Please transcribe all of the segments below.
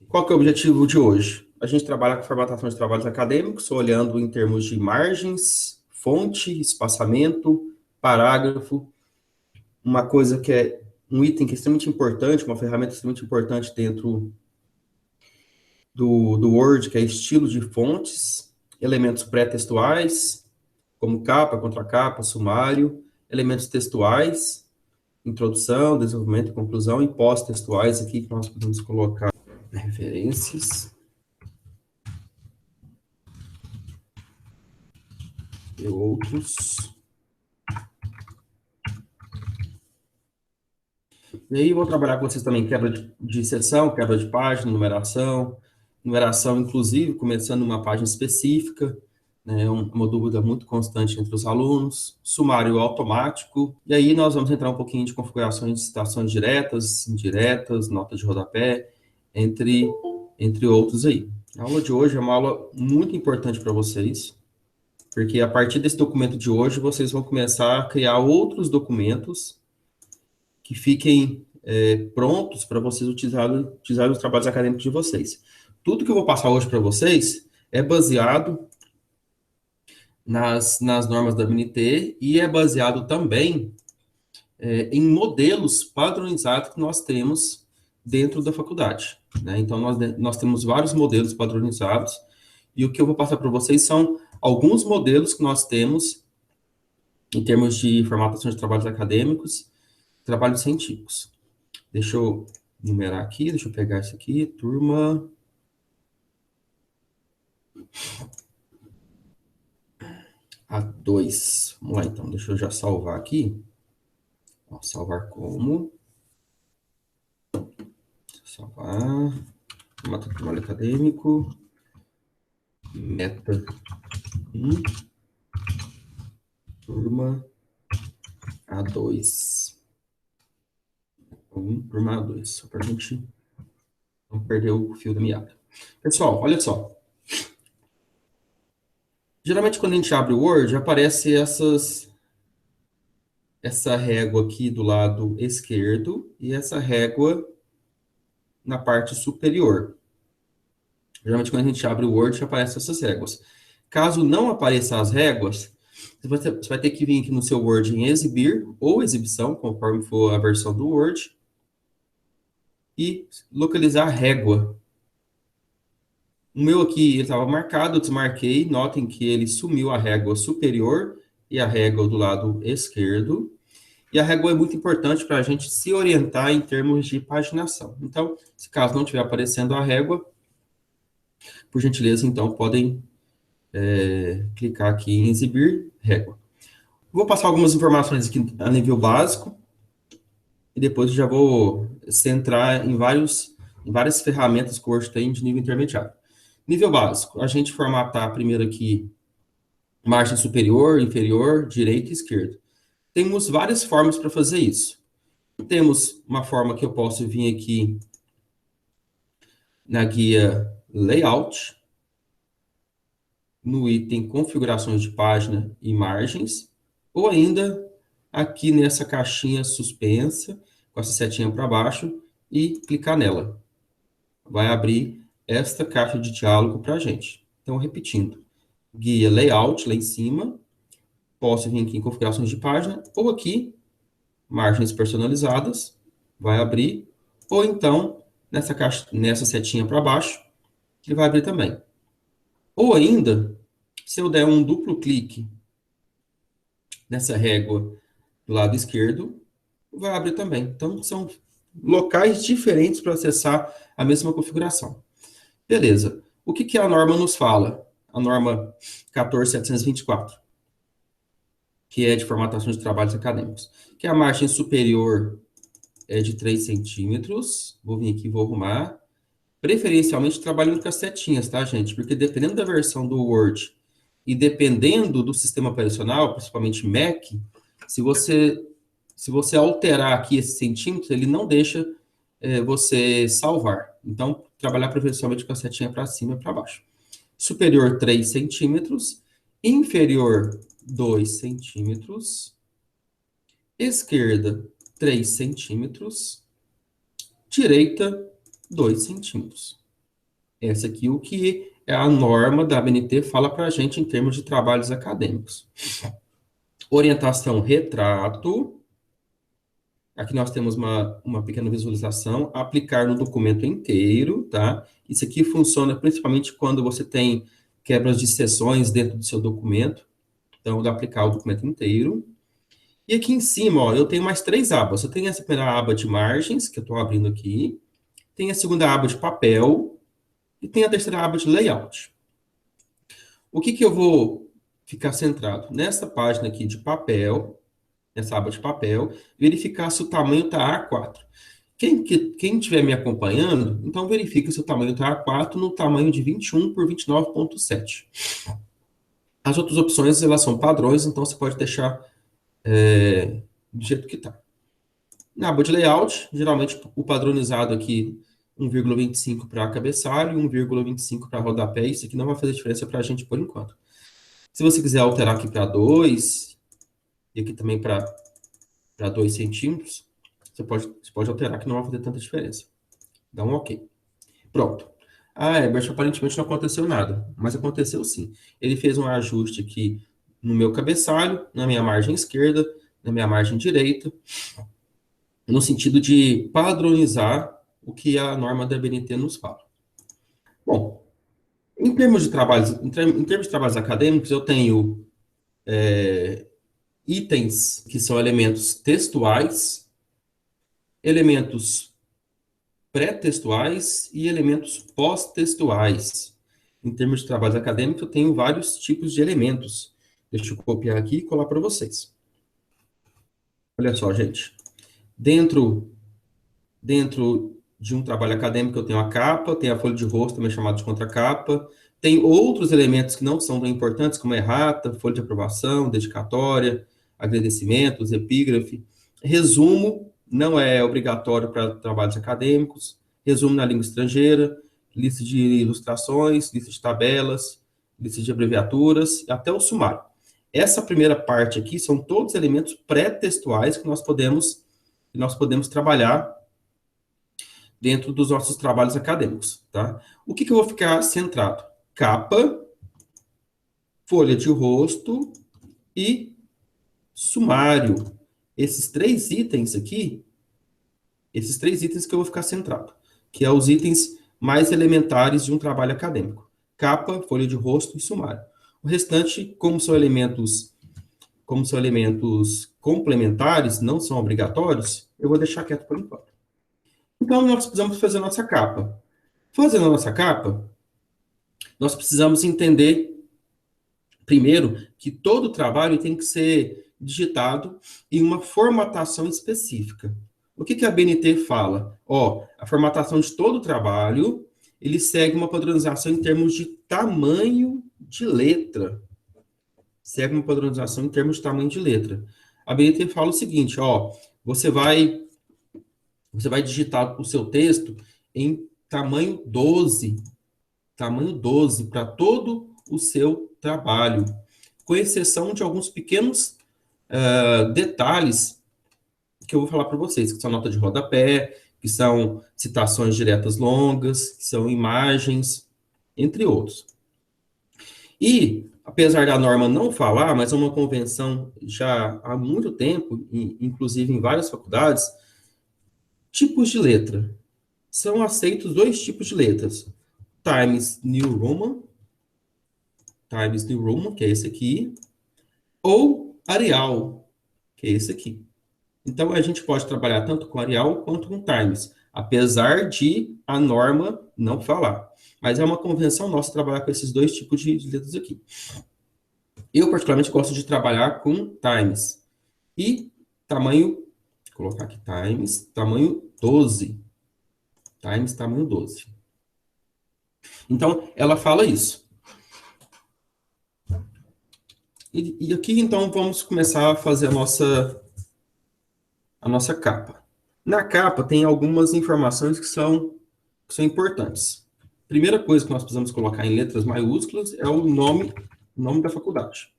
Qual que é o objetivo de hoje? A gente trabalha com formatação de trabalhos acadêmicos, olhando em termos de margens, fonte, espaçamento, parágrafo, uma coisa que é um item que é extremamente importante, uma ferramenta extremamente importante dentro do Word, que é estilo de fontes, elementos pré-textuais, como capa, contracapa, sumário, elementos textuais, introdução, desenvolvimento e conclusão, e pós-textuais aqui que nós podemos colocar referências e outros. E aí vou trabalhar com vocês também quebra de seção, quebra de página, numeração inclusive, começando uma página específica, né, uma dúvida muito constante entre os alunos, sumário automático, e aí nós vamos entrar um pouquinho de configurações de citações diretas, indiretas, nota de rodapé, entre outros aí. A aula de hoje é uma aula muito importante para vocês, porque a partir desse documento de hoje, vocês vão começar a criar outros documentos que fiquem prontos para vocês utilizarem os trabalhos acadêmicos de vocês. Tudo que eu vou passar hoje para vocês é baseado nas normas da BNT e é baseado também em modelos padronizados que nós temos dentro da faculdade. Né? Então, nós temos vários modelos padronizados e o que eu vou passar para vocês são alguns modelos que nós temos em termos de formatação de trabalhos acadêmicos, trabalhos científicos. Deixa eu numerar aqui, deixa eu pegar isso aqui, turma A2. Vamos lá, então, deixa eu já salvar aqui. Ó, salvar como? Salvar. Formato de trabalho acadêmico. Meta 1. Turma A2. Turma A2. Só para a gente não perder o fio da meada. Pessoal, olha só. Geralmente, quando a gente abre o Word, aparece essa régua aqui do lado esquerdo e essa régua na parte superior. Geralmente, quando a gente abre o Word, aparecem essas réguas. Caso não apareçam as réguas, você vai ter que vir aqui no seu Word em exibir ou exibição, conforme for a versão do Word, e localizar a régua. O meu aqui ele estava marcado, eu desmarquei. Notem que ele sumiu a régua superior e a régua do lado esquerdo. E a régua é muito importante para a gente se orientar em termos de paginação. Então, se caso não estiver aparecendo a régua, por gentileza, então, podem clicar aqui em exibir régua. Vou passar algumas informações aqui a nível básico e depois já vou centrar em várias ferramentas que o Word tem de nível intermediário. Nível básico, a gente formatar primeiro aqui margem superior, inferior, direita e esquerda. Temos várias formas para fazer isso. Temos uma forma que eu posso vir aqui na guia Layout, no item Configurações de página e margens, ou ainda aqui nessa caixinha suspensa, com essa setinha para baixo, e clicar nela. Vai abrir esta caixa de diálogo para a gente. Então, repetindo, guia Layout lá em cima, posso vir aqui em Configurações de página, ou aqui, margens personalizadas, vai abrir, ou então, nessa setinha para baixo, ele vai abrir também. Ou ainda, se eu der um duplo clique nessa régua do lado esquerdo, vai abrir também. Então, são locais diferentes para acessar a mesma configuração. Beleza. O que, que a norma nos fala? A norma 14724, que é de formatação de trabalhos acadêmicos. Que a margem superior é de 3 centímetros. Vou vir aqui e vou arrumar. Preferencialmente trabalhando com as setinhas, tá, gente? Porque dependendo da versão do Word e dependendo do sistema operacional, principalmente Mac, se você se você alterar aqui esse centímetro, ele não deixa você salvar. Então, trabalhar preferencialmente com a setinha para cima e para baixo. Superior 3 centímetros, inferior 2 centímetros, esquerda 3 centímetros, direita 2 centímetros. Essa aqui, o que é a norma da ABNT fala para a gente em termos de trabalhos acadêmicos. Orientação retrato. Aqui nós temos uma pequena visualização. Aplicar no documento inteiro, tá? Isso aqui funciona principalmente quando você tem quebras de seções dentro do seu documento. Então, dá aplicar o documento inteiro. E aqui em cima, ó, eu tenho mais três abas. Eu tenho essa primeira aba de margens, que eu estou abrindo aqui. Tem a segunda aba de papel. E tem a terceira aba de layout. O que eu vou ficar centrado? Nessa página aqui de papel, nessa aba de papel, verificar se o tamanho está A4. Quem estiver me acompanhando, então verifique se o tamanho está A4 no tamanho de 21 por 29,7. As outras opções, elas são padrões, então você pode deixar do jeito que está. Na aba de layout, geralmente o padronizado aqui, 1,25 para cabeçalho e 1,25 para rodapé. Isso aqui não vai fazer diferença para a gente por enquanto. Se você quiser alterar aqui para 2, e aqui também para 2 centímetros, você pode alterar que não vai fazer tanta diferença. Dá um OK. Pronto. Ah, Herbert, aparentemente não aconteceu nada, mas aconteceu sim. Ele fez um ajuste aqui no meu cabeçalho, na minha margem esquerda, na minha margem direita, no sentido de padronizar o que a norma da BNT nos fala. Bom, em termos de trabalhos, em termos de trabalhos acadêmicos, eu tenho itens que são elementos textuais, elementos pré-textuais e elementos pós-textuais. Em termos de trabalhos acadêmicos, eu tenho vários tipos de elementos. Deixa eu copiar aqui e colar para vocês. Olha só, gente. Dentro de um trabalho acadêmico, eu tenho a capa, tenho a folha de rosto, também chamada de contracapa. Tem outros elementos que não são tão importantes, como a errata, folha de aprovação, dedicatória, agradecimentos, epígrafe. Resumo, não é obrigatório para trabalhos acadêmicos. Resumo na língua estrangeira, lista de ilustrações, lista de tabelas, lista de abreviaturas, até o sumário. Essa primeira parte aqui são todos elementos pré-textuais que nós podemos trabalhar dentro dos nossos trabalhos acadêmicos, tá? O que eu vou ficar centrado? Capa, folha de rosto e sumário. Esses três itens aqui, esses três itens que eu vou ficar centrado, que são os itens mais elementares de um trabalho acadêmico. Capa, folha de rosto e sumário. O restante, como são elementos complementares, não são obrigatórios, eu vou deixar quieto por enquanto. Então, nós precisamos fazer a nossa capa. Fazendo a nossa capa, nós precisamos entender, primeiro, que todo trabalho tem que ser digitado em uma formatação específica. O que a BNT fala? A formatação de todo o trabalho, ele segue uma padronização em termos de tamanho de letra. Segue uma padronização em termos de tamanho de letra. A BNT fala o seguinte, você vai digitar o seu texto em tamanho 12 para todo o seu trabalho, com exceção de alguns pequenos detalhes que eu vou falar para vocês, que são nota de rodapé, que são citações diretas longas, que são imagens, entre outros. E, apesar da norma não falar, mas é uma convenção já há muito tempo, inclusive em várias faculdades, tipos de letra. São aceitos dois tipos de letras. Times New Roman, que é esse aqui, ou Arial, que é esse aqui. Então, a gente pode trabalhar tanto com Arial quanto com Times, apesar de a norma não falar. Mas é uma convenção nossa trabalhar com esses dois tipos de letras aqui. Eu, particularmente, gosto de trabalhar com Times. E tamanho, vou colocar aqui Times, tamanho 12. Times, tamanho 12. Então, ela fala isso. E aqui, então, vamos começar a fazer a nossa capa. Na capa, tem algumas informações que são importantes. Primeira coisa que nós precisamos colocar em letras maiúsculas é o nome da faculdade.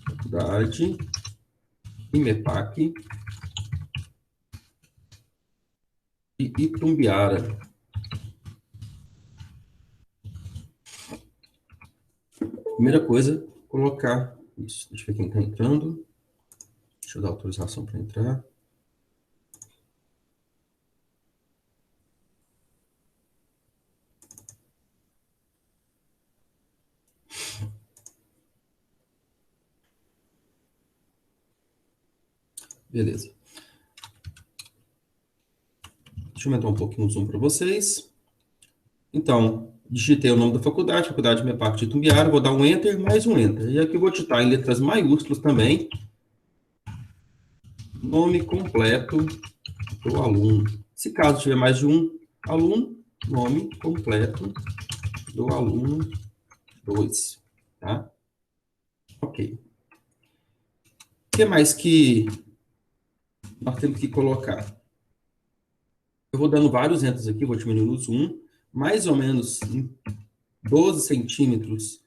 Faculdade IMEPAC e Itumbiara. Primeira coisa, colocar isso. Deixa eu ver quem está entrando. Deixa eu dar autorização para entrar. Beleza. Deixa eu aumentar um pouquinho o zoom para vocês. Então, digitei o nome da faculdade, Faculdade MEPAC de Itumbiara, vou dar um Enter, mais um Enter. E aqui eu vou digitar em letras maiúsculas também, nome completo do aluno. Se caso tiver mais de um aluno, nome completo do aluno 2, tá? Ok. O que mais que nós temos que colocar? Eu vou dando vários entros aqui, vou diminuindo o zoom, mais ou menos em 12 centímetros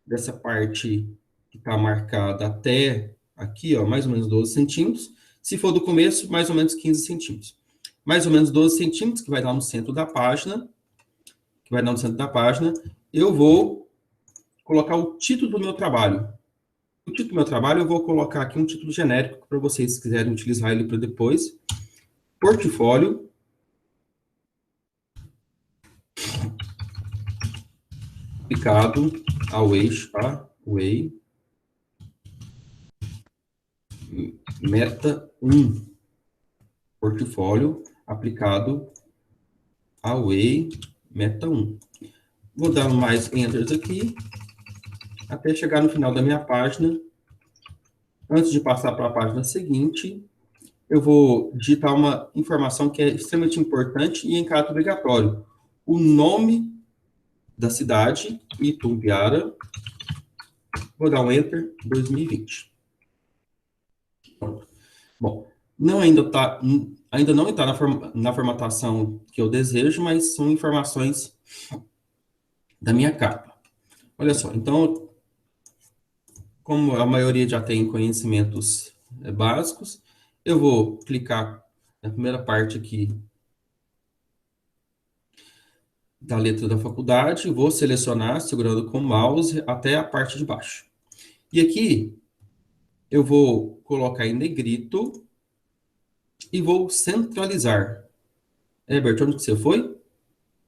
dessa parte que está marcada até aqui, ó, mais ou menos 12 centímetros. Se for do começo, mais ou menos 15 centímetros. Mais ou menos 12 centímetros, que vai dar no centro da página, eu vou colocar o título do meu trabalho. O título do meu trabalho, eu vou colocar aqui um título genérico, para vocês, se quiserem utilizar ele para depois. Portfólio. Aplicado ao eixo, tá? Way. Meta 1. Portfólio aplicado ao Way Meta 1. Vou dar mais enters aqui, até chegar no final da minha página. Antes de passar para a página seguinte, eu vou digitar uma informação que é extremamente importante e em caráter obrigatório. O nome da cidade, Itumbiara. Vou dar um Enter, 2020. Bom, ainda não está na formatação que eu desejo, mas são informações da minha capa. Olha só, então, como a maioria já tem conhecimentos básicos, eu vou clicar na primeira parte aqui da letra da faculdade, vou selecionar, segurando com o mouse, até a parte de baixo. E aqui, eu vou colocar em negrito e vou centralizar. Herbert, onde que você foi?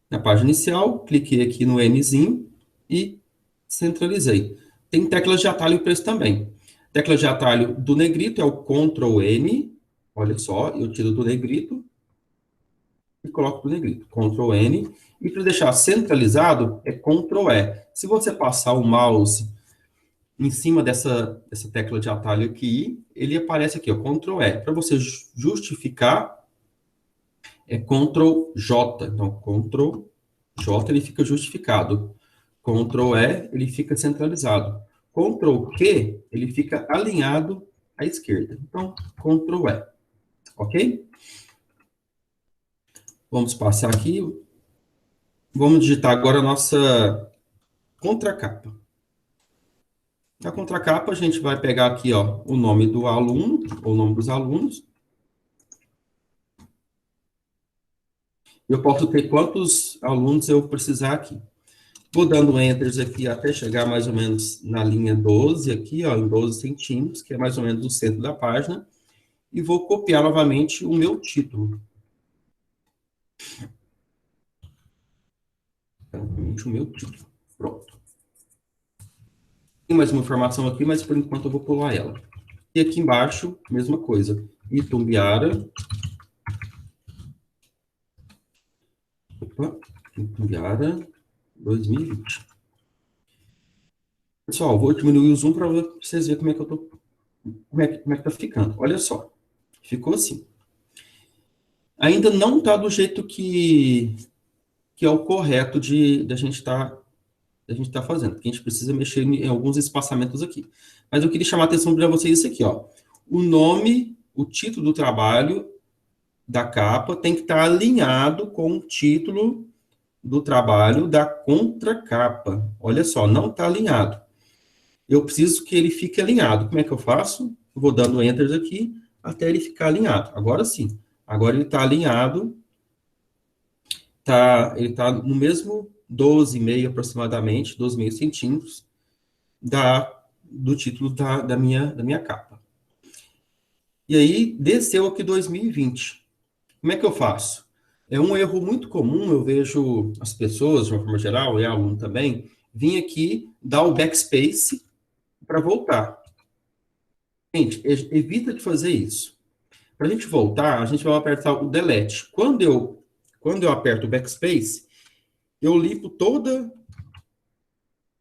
Na página inicial, cliquei aqui no Nzinho e centralizei. Tem teclas de atalho para isso também. Tecla de atalho do negrito é o Ctrl N. Olha só, eu tiro do negrito e coloco do negrito. Ctrl N. E para deixar centralizado é Ctrl E. Se você passar o mouse em cima dessa tecla de atalho aqui, ele aparece aqui, ó, Ctrl E. Para você justificar, é Ctrl J. Então, Ctrl J, ele fica justificado. Ctrl E, ele fica centralizado. Ctrl Q, ele fica alinhado à esquerda. Então, Ctrl E. Ok? Vamos passar aqui. Vamos digitar agora a nossa contracapa. Na contracapa, a gente vai pegar aqui, ó, o nome do aluno, ou o nome dos alunos. Eu posso ter quantos alunos eu precisar aqui. Vou dando enters aqui até chegar mais ou menos na linha 12, aqui, ó, em 12 centímetros, que é mais ou menos o centro da página. E vou copiar novamente o meu título. Novamente o meu título. Pronto. Tem mais uma informação aqui, mas por enquanto eu vou pular ela. E aqui embaixo, mesma coisa. Itumbiara. Opa, Itumbiara 2020. Pessoal, vou diminuir o zoom para vocês verem como é que eu tô, como é que tá ficando. Olha só. Ficou assim. Ainda não está do jeito que é o correto da gente tá fazendo, porque a gente precisa mexer em alguns espaçamentos aqui. Mas eu queria chamar a atenção para vocês isso aqui, ó. O nome, o título do trabalho da capa tem que estar alinhado com o título do trabalho da contracapa. Olha só, não está alinhado. Eu preciso que ele fique alinhado. Como é que eu faço? Eu vou dando Enter aqui até ele ficar alinhado. Agora sim. Agora ele está alinhado. Ele está no mesmo 12,5 aproximadamente, 12,5 centímetros do título da minha capa. E aí, desceu aqui 2020. Como é que eu faço? É um erro muito comum, eu vejo as pessoas, de uma forma geral, e aluno também, vir aqui, dar o backspace para voltar. Gente, evita de fazer isso. Para a gente voltar, a gente vai apertar o delete. Quando eu aperto o backspace, eu limpo toda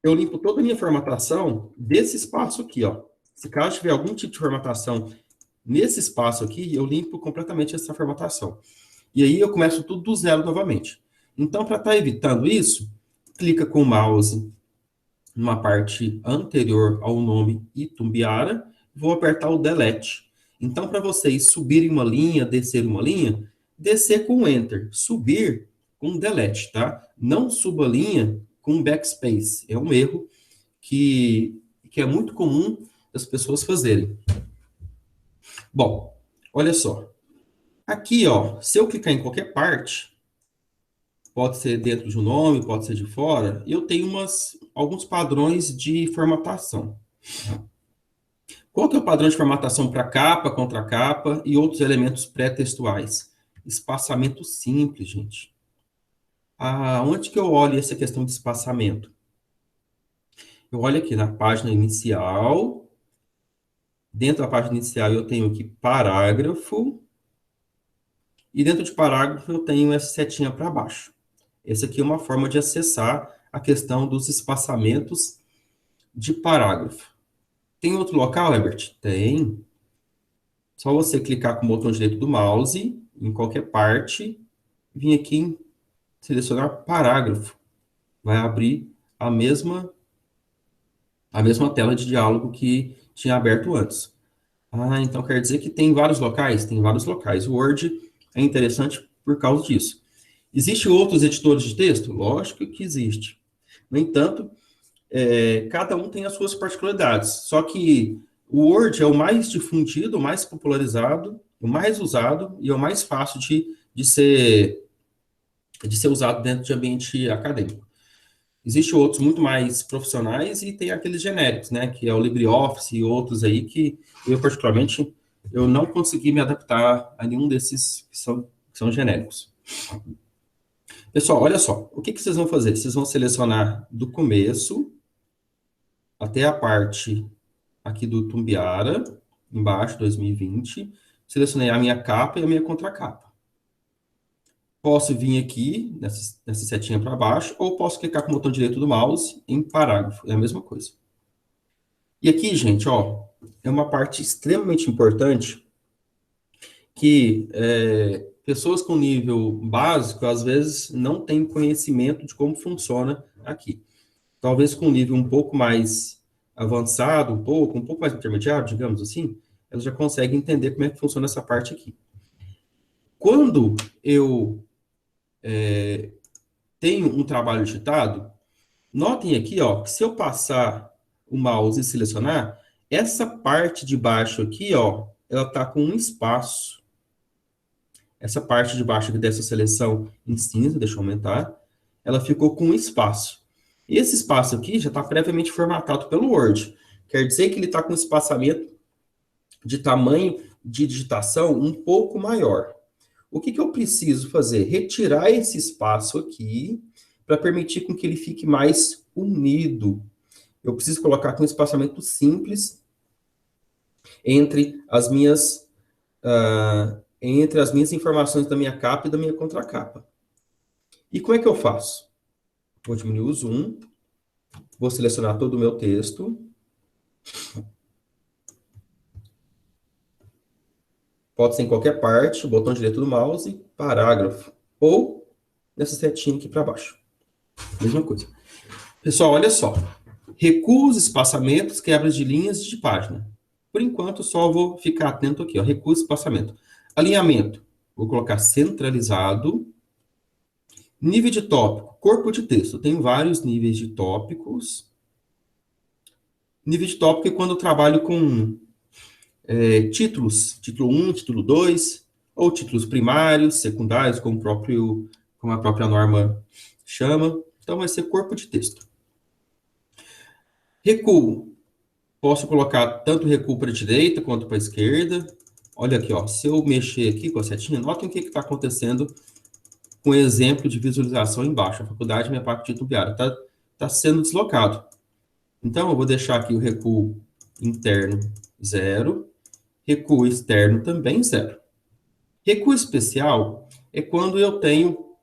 a minha formatação desse espaço aqui, ó. Se caso tiver algum tipo de formatação nesse espaço aqui, eu limpo completamente essa formatação. E aí eu começo tudo do zero novamente. Então, para estar evitando isso, clica com o mouse numa parte anterior ao nome Itumbiara, vou apertar o delete. Então, para vocês subirem uma linha, descer uma linha, descer com Enter, subir com delete, tá? Não suba a linha com backspace. É um erro que é muito comum das pessoas fazerem. Bom, olha só. Aqui, ó, se eu clicar em qualquer parte, pode ser dentro de um nome, pode ser de fora, eu tenho alguns padrões de formatação. Qual que é o padrão de formatação para capa, contracapa e outros elementos pré-textuais? Espaçamento simples, gente. Onde que eu olho essa questão de espaçamento? Eu olho aqui na página inicial. Dentro da página inicial eu tenho aqui parágrafo. E dentro de parágrafo eu tenho essa setinha para baixo. Essa aqui é uma forma de acessar a questão dos espaçamentos de parágrafo. Tem outro local, Herbert? Tem. Só você clicar com o botão direito do mouse, em qualquer parte, vir aqui em selecionar parágrafo. Vai abrir a mesma tela de diálogo que tinha aberto antes. Então quer dizer que tem vários locais? Tem vários locais. O Word é interessante por causa disso. Existem outros editores de texto? Lógico que existe. No entanto, cada um tem as suas particularidades. Só que o Word é o mais difundido, o mais popularizado, o mais usado e é o mais fácil de ser usado dentro de ambiente acadêmico. Existem outros muito mais profissionais e tem aqueles genéricos, né, que é o LibreOffice e outros aí que eu, particularmente, eu não consegui me adaptar a nenhum desses que são genéricos. Pessoal, olha só, o que vocês vão fazer? Vocês vão selecionar do começo até a parte aqui do Tumbiara, embaixo, 2020. Selecionei a minha capa e a minha contracapa. Posso vir aqui, nessa setinha para baixo, ou posso clicar com o botão direito do mouse em parágrafo. É a mesma coisa. E aqui, gente, ó, é uma parte extremamente importante que pessoas com nível básico, às vezes, não têm conhecimento de como funciona aqui. Talvez com um nível um pouco mais avançado, um pouco mais intermediário, digamos assim, elas já conseguem entender como é que funciona essa parte aqui. Quando eu tenho um trabalho digitado, notem aqui, ó, que se eu passar o mouse e selecionar, essa parte de baixo aqui, ó, ela está com um espaço. Essa parte de baixo aqui dessa seleção em cinza, deixa eu aumentar, ela ficou com um espaço. E esse espaço aqui já está previamente formatado pelo Word. Quer dizer que ele está com um espaçamento de tamanho de digitação um pouco maior. O que eu preciso fazer? Retirar esse espaço aqui para permitir com que ele fique mais unido. Eu preciso colocar aqui um espaçamento simples entre as minhas informações da minha capa e da minha contracapa. E como é que eu faço? Vou diminuir o zoom, vou selecionar todo o meu texto. Pode ser em qualquer parte, botão direito do mouse, parágrafo. Ou nessa setinha aqui para baixo. Mesma coisa. Pessoal, olha só. Recuo os espaçamentos, quebras de linhas de página. Por enquanto, só vou ficar atento aqui, ó. Recuo espaçamento. Alinhamento. Vou colocar centralizado. Nível de tópico. Corpo de texto. Tem vários níveis de tópicos. Nível de tópico é quando eu trabalho com títulos. Título 1, título 2, ou títulos primários, secundários, como a própria norma chama. Então, vai ser corpo de texto. Recuo. Posso colocar tanto recuo para a direita quanto para a esquerda. Olha aqui, ó. Se eu mexer aqui com a setinha, notem o que está acontecendo com o exemplo de visualização embaixo. A faculdade minha parte titubeada tá sendo deslocado. Então, eu vou deixar aqui o recuo interno 0, recuo externo também 0. Recuo especial é quando eu tenho...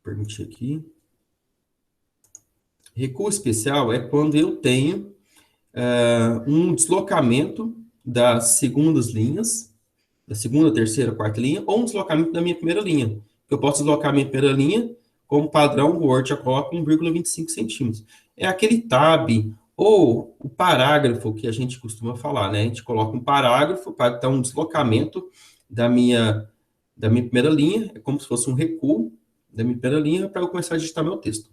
Permitir aqui. Recuo especial é quando eu tenho um deslocamento das segundas linhas, da segunda, terceira, quarta linha, ou um deslocamento da minha primeira linha. Eu posso deslocar a minha primeira linha, como padrão, o Word já coloca 1,25 centímetros. É aquele tab, ou o parágrafo que a gente costuma falar, né? A gente coloca um parágrafo para dar um deslocamento da minha primeira linha, é como se fosse um recuo da minha primeira linha para eu começar a digitar meu texto.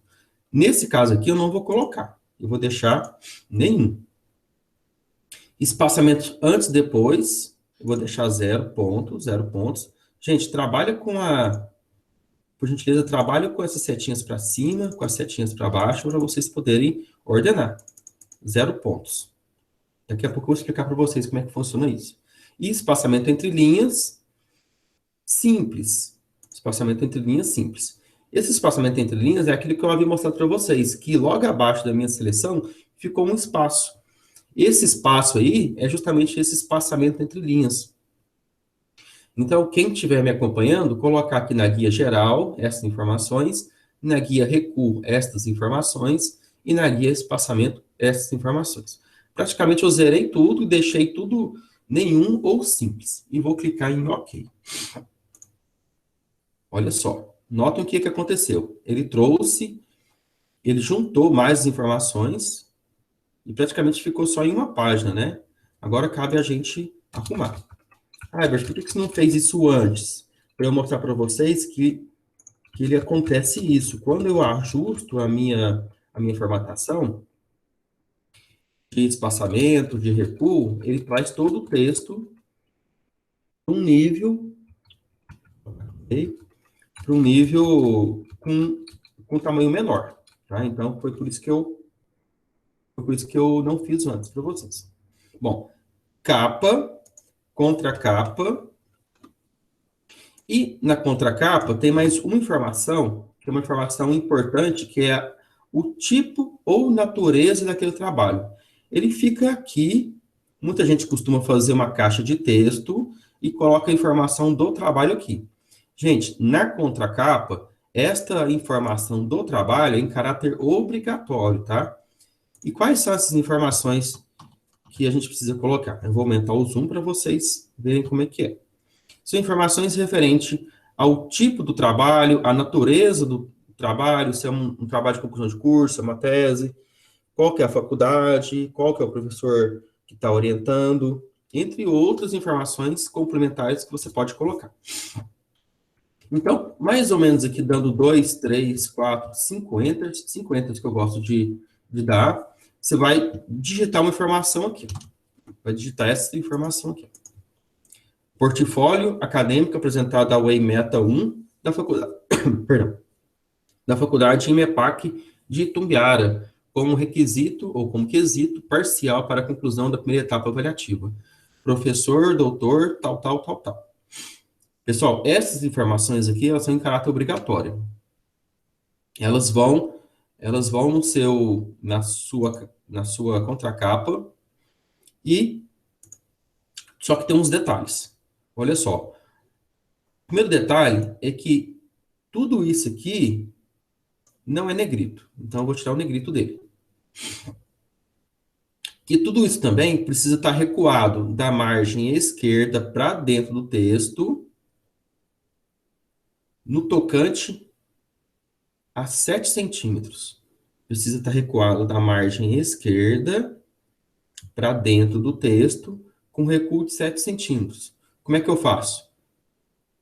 Nesse caso aqui, eu não vou colocar. Eu vou deixar nenhum. Espaçamento antes e depois, eu vou deixar 0 pontos, 0 pontos. Gente, trabalha com por gentileza, trabalha com essas setinhas para cima, com as setinhas para baixo, para vocês poderem ordenar. 0 pontos. Daqui a pouco eu vou explicar para vocês como é que funciona isso. E espaçamento entre linhas, simples. Espaçamento entre linhas, simples. Esse espaçamento entre linhas é aquilo que eu havia mostrado para vocês, que logo abaixo da minha seleção ficou um espaço. Esse espaço aí é justamente esse espaçamento entre linhas. Então, quem estiver me acompanhando, colocar aqui na guia geral essas informações, na guia recuo estas informações e na guia espaçamento essas informações. Praticamente eu zerei tudo e deixei tudo nenhum ou simples. E vou clicar em OK. Olha só, notem o que aconteceu. Ele juntou mais informações e praticamente ficou só em uma página, né? Agora cabe a gente arrumar. Ah, Herbert, por que você não fez isso antes? Para eu mostrar para vocês que ele acontece isso. Quando eu ajusto a minha formatação de espaçamento, de recuo, ele traz todo o texto para um nível, okay? Para um nível com tamanho menor. Tá? Então, foi por isso que eu não fiz antes para vocês. Bom, capa, contracapa. E na contracapa tem mais uma informação, que é uma informação importante, que é o tipo ou natureza daquele trabalho. Ele fica aqui, muita gente costuma fazer uma caixa de texto e coloca a informação do trabalho aqui. Gente, na contracapa, esta informação do trabalho é em caráter obrigatório, tá? E quais são essas informações que a gente precisa colocar? Eu vou aumentar o zoom para vocês verem como é que é. São informações referentes ao tipo do trabalho, à natureza do trabalho, se é um trabalho de conclusão de curso, é uma tese, qual que é a faculdade, qual que é o professor que está orientando, entre outras informações complementares que você pode colocar. Então, mais ou menos aqui dando 2, 3, 4, 5 enters, 5 enters que eu gosto de dar, você vai digitar uma informação aqui. Vai digitar essa informação aqui. Portfólio acadêmico apresentado ao EIMETA 1 da faculdade, perdão, da faculdade IMEPAC de Itumbiara, como requisito ou como quesito parcial para a conclusão da primeira etapa avaliativa. Professor, doutor, tal, tal, tal, tal. Pessoal, essas informações aqui, elas são em caráter obrigatório. Elas vão na sua contracapa e só que tem uns detalhes. Olha só. O primeiro detalhe é que tudo isso aqui não é negrito. Então, eu vou tirar o negrito dele. E tudo isso também precisa estar recuado da margem esquerda para dentro do texto, no tocante a 7 centímetros. Precisa estar recuado da margem esquerda para dentro do texto, com recuo de 7 centímetros. Como é que eu faço?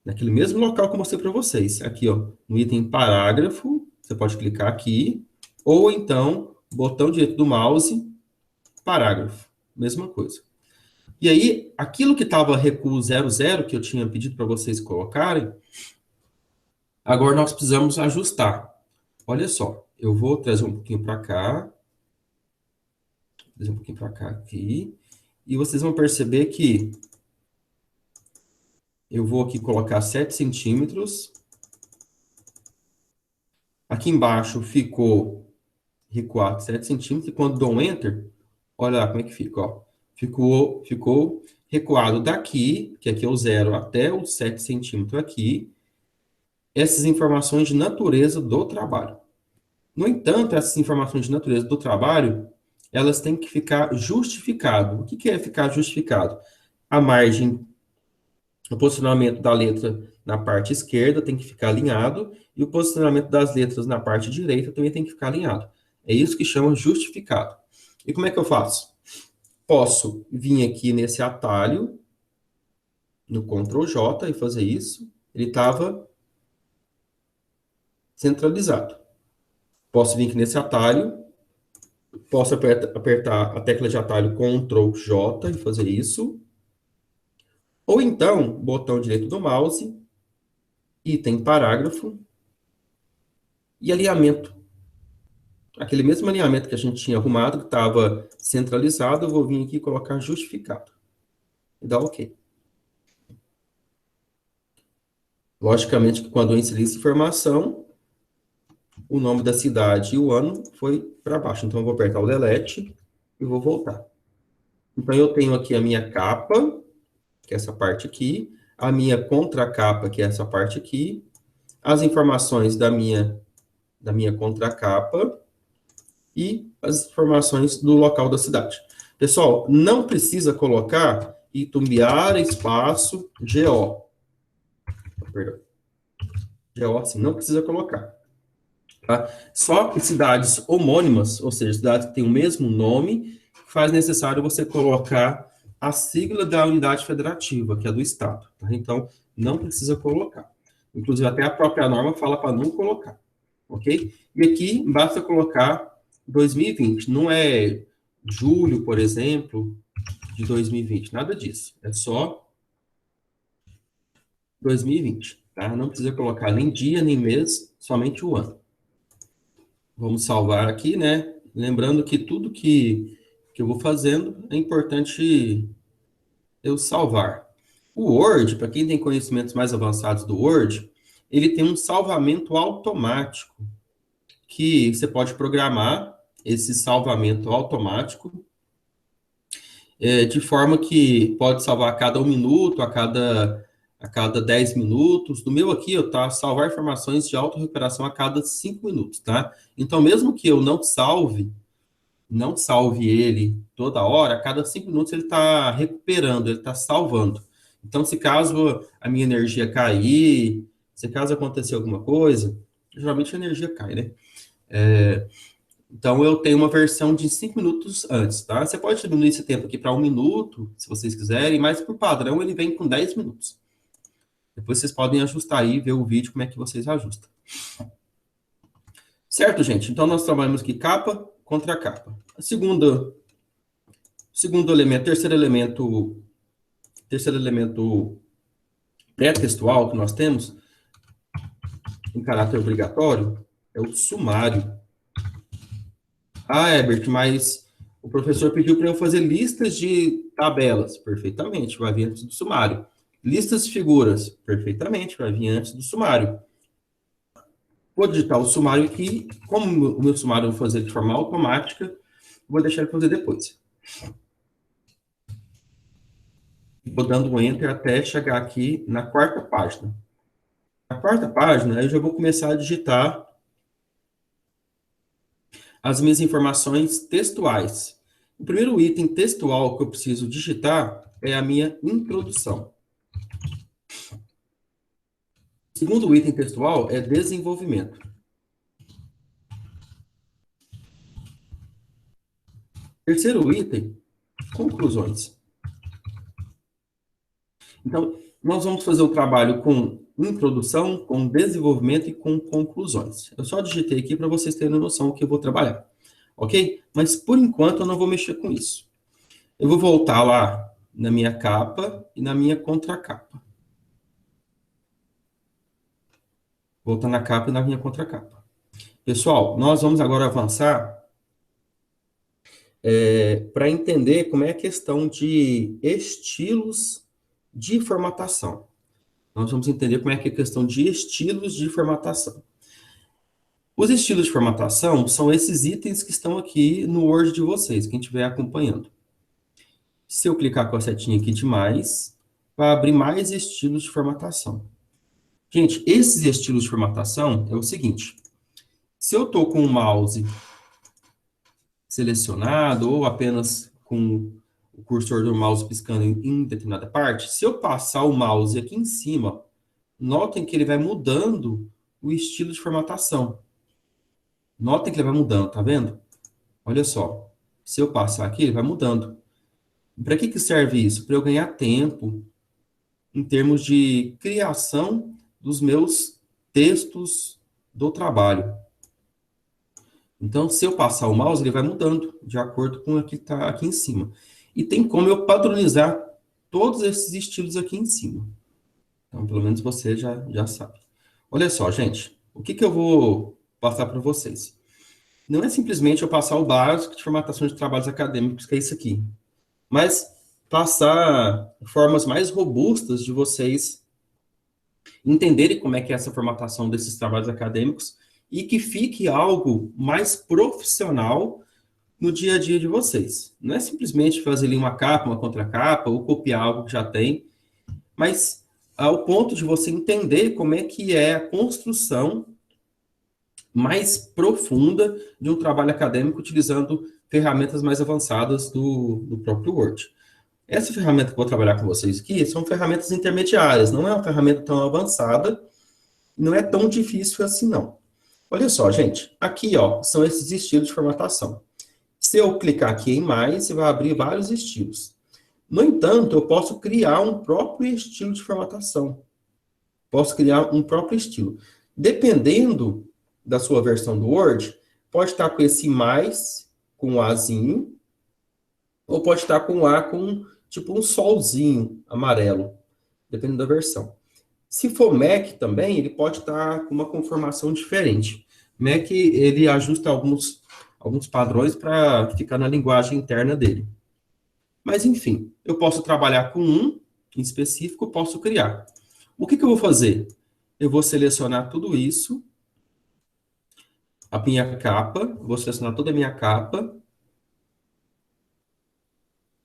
Naquele mesmo local que eu mostrei para vocês. Aqui, ó, no item parágrafo, você pode clicar aqui, ou então, botão direito do mouse, parágrafo. Mesma coisa. E aí, aquilo que estava recuo 00, que eu tinha pedido para vocês colocarem, agora nós precisamos ajustar. Olha só, Eu vou trazer um pouquinho para cá, trazer um pouquinho para cá aqui, e vocês vão perceber que eu vou aqui colocar 7 centímetros. Aqui embaixo ficou recuado 7 centímetros, e quando dou um Enter, olha lá como é que fica, ó. Ficou recuado daqui, que aqui é o 0, até os 7 centímetros aqui, essas informações de natureza do trabalho. No entanto, essas informações de natureza do trabalho, elas têm que ficar justificado. O que é ficar justificado? A margem, o posicionamento da letra na parte esquerda tem que ficar alinhado e o posicionamento das letras na parte direita também tem que ficar alinhado. É isso que chama justificado. E como é que eu faço? Posso vir aqui nesse atalho, no Ctrl J e fazer isso. Ele estava centralizado. Posso vir aqui nesse atalho, posso apertar a tecla de atalho Ctrl J e fazer isso. Ou então, botão direito do mouse, item parágrafo e alinhamento. Aquele mesmo alinhamento que a gente tinha arrumado, que estava centralizado, eu vou vir aqui e colocar justificado. E dar OK. Logicamente que quando eu inseri essa informação, o nome da cidade e o ano foi para baixo. Então, eu vou apertar o Delete e vou voltar. Então, eu tenho aqui a minha capa, que é essa parte aqui, a minha contracapa, que é essa parte aqui, as informações da minha contracapa e as informações do local da cidade. Pessoal, não precisa colocar Itumbiara, espaço, GO. Perdão. GO, assim, não precisa colocar. Tá? Só cidades homônimas, ou seja, cidades que têm o mesmo nome, faz necessário você colocar a sigla da unidade federativa, que é do Estado. Tá? Então, não precisa colocar. Inclusive, até a própria norma fala para não colocar. Ok? E aqui, basta colocar 2020. Não é julho, por exemplo, de 2020. Nada disso. É só 2020. Tá? Não precisa colocar nem dia, nem mês, somente o ano. Vamos salvar aqui, né? Lembrando que tudo que eu vou fazendo é importante eu salvar. O Word, para quem tem conhecimentos mais avançados do Word, ele tem um salvamento automático, que você pode programar esse salvamento automático, de forma que pode salvar a cada 1 minuto, a cada 10 minutos. No meu aqui, tá? Salvar informações de autorrecuperação a cada 5 minutos, tá? Então, mesmo que eu não salve ele toda hora, a cada 5 minutos ele está recuperando, ele está salvando. Então, se caso a minha energia cair, se caso acontecer alguma coisa, geralmente a energia cai, né? Então, eu tenho uma versão de 5 minutos antes, tá? Você pode diminuir esse tempo aqui para 1 minuto, se vocês quiserem, mas por padrão ele vem com 10 minutos. Depois vocês podem ajustar aí, ver o vídeo, como é que vocês ajustam. Certo, gente? Então, nós trabalhamos aqui capa contra capa. Segundo elemento, terceiro elemento pré-textual que nós temos, em caráter obrigatório, é o sumário. Ah, Herbert, mas o professor pediu para eu fazer listas de tabelas. Perfeitamente, vai vir antes do sumário. Listas de figuras. Perfeitamente, vai vir antes do sumário. Vou digitar o sumário aqui. Como o meu sumário eu vou fazer de forma automática, vou deixar ele fazer depois. Vou dando um Enter até chegar aqui na 4ª página. Na 4ª página, eu já vou começar a digitar as minhas informações textuais. O primeiro item textual que eu preciso digitar é a minha introdução. O segundo item textual é desenvolvimento. Terceiro item, conclusões. Então, nós vamos fazer o trabalho com introdução, com desenvolvimento e com conclusões. Eu só digitei aqui para vocês terem noção do que eu vou trabalhar. Ok? Mas, por enquanto, eu não vou mexer com isso. Eu vou voltar lá na minha capa e na minha contracapa. Voltar na capa e na minha contracapa. Pessoal, nós vamos agora avançar para entender como é a questão de estilos de formatação. Nós vamos entender como é que é a questão de estilos de formatação. Os estilos de formatação são esses itens que estão aqui no Word de vocês, quem estiver acompanhando. Se eu clicar com a setinha aqui de mais, vai abrir mais estilos de formatação. Gente, esses estilos de formatação é o seguinte. Se eu estou com o mouse selecionado ou apenas com o cursor do mouse piscando em determinada parte, se eu passar o mouse aqui em cima, notem que ele vai mudando o estilo de formatação. Notem que ele vai mudando, tá vendo? Olha só. Se eu passar aqui, ele vai mudando. Para que serve isso? Para eu ganhar tempo em termos de criação dos meus textos do trabalho. Então, se eu passar o mouse, ele vai mudando de acordo com o que está aqui em cima. E tem como eu padronizar todos esses estilos aqui em cima. Então, pelo menos você já sabe. Olha só, gente. O que eu vou passar para vocês? Não é simplesmente eu passar o básico de formatação de trabalhos acadêmicos, que é isso aqui. Mas passar formas mais robustas de vocês entenderem como é que é essa formatação desses trabalhos acadêmicos e que fique algo mais profissional no dia a dia de vocês. Não é simplesmente fazer ali uma capa, uma contracapa, ou copiar algo que já tem, mas ao ponto de você entender como é que é a construção mais profunda de um trabalho acadêmico utilizando ferramentas mais avançadas do próprio Word. Essa ferramenta que eu vou trabalhar com vocês aqui são ferramentas intermediárias, não é uma ferramenta tão avançada, não é tão difícil assim, não. Olha só, gente, aqui, ó, são esses estilos de formatação. Se eu clicar aqui em mais, você vai abrir vários estilos. No entanto, eu posso criar um próprio estilo de formatação. Posso criar um próprio estilo. Dependendo da sua versão do Word, pode estar com esse mais, com um Azinho, ou pode estar com um A com tipo um solzinho amarelo, dependendo da versão. Se for Mac também, ele pode estar com uma conformação diferente. Mac, ele ajusta alguns padrões para ficar na linguagem interna dele. Mas, enfim, eu posso trabalhar com um em específico, posso criar. O que eu vou fazer? Eu vou selecionar tudo isso, a minha capa, vou selecionar toda a minha capa,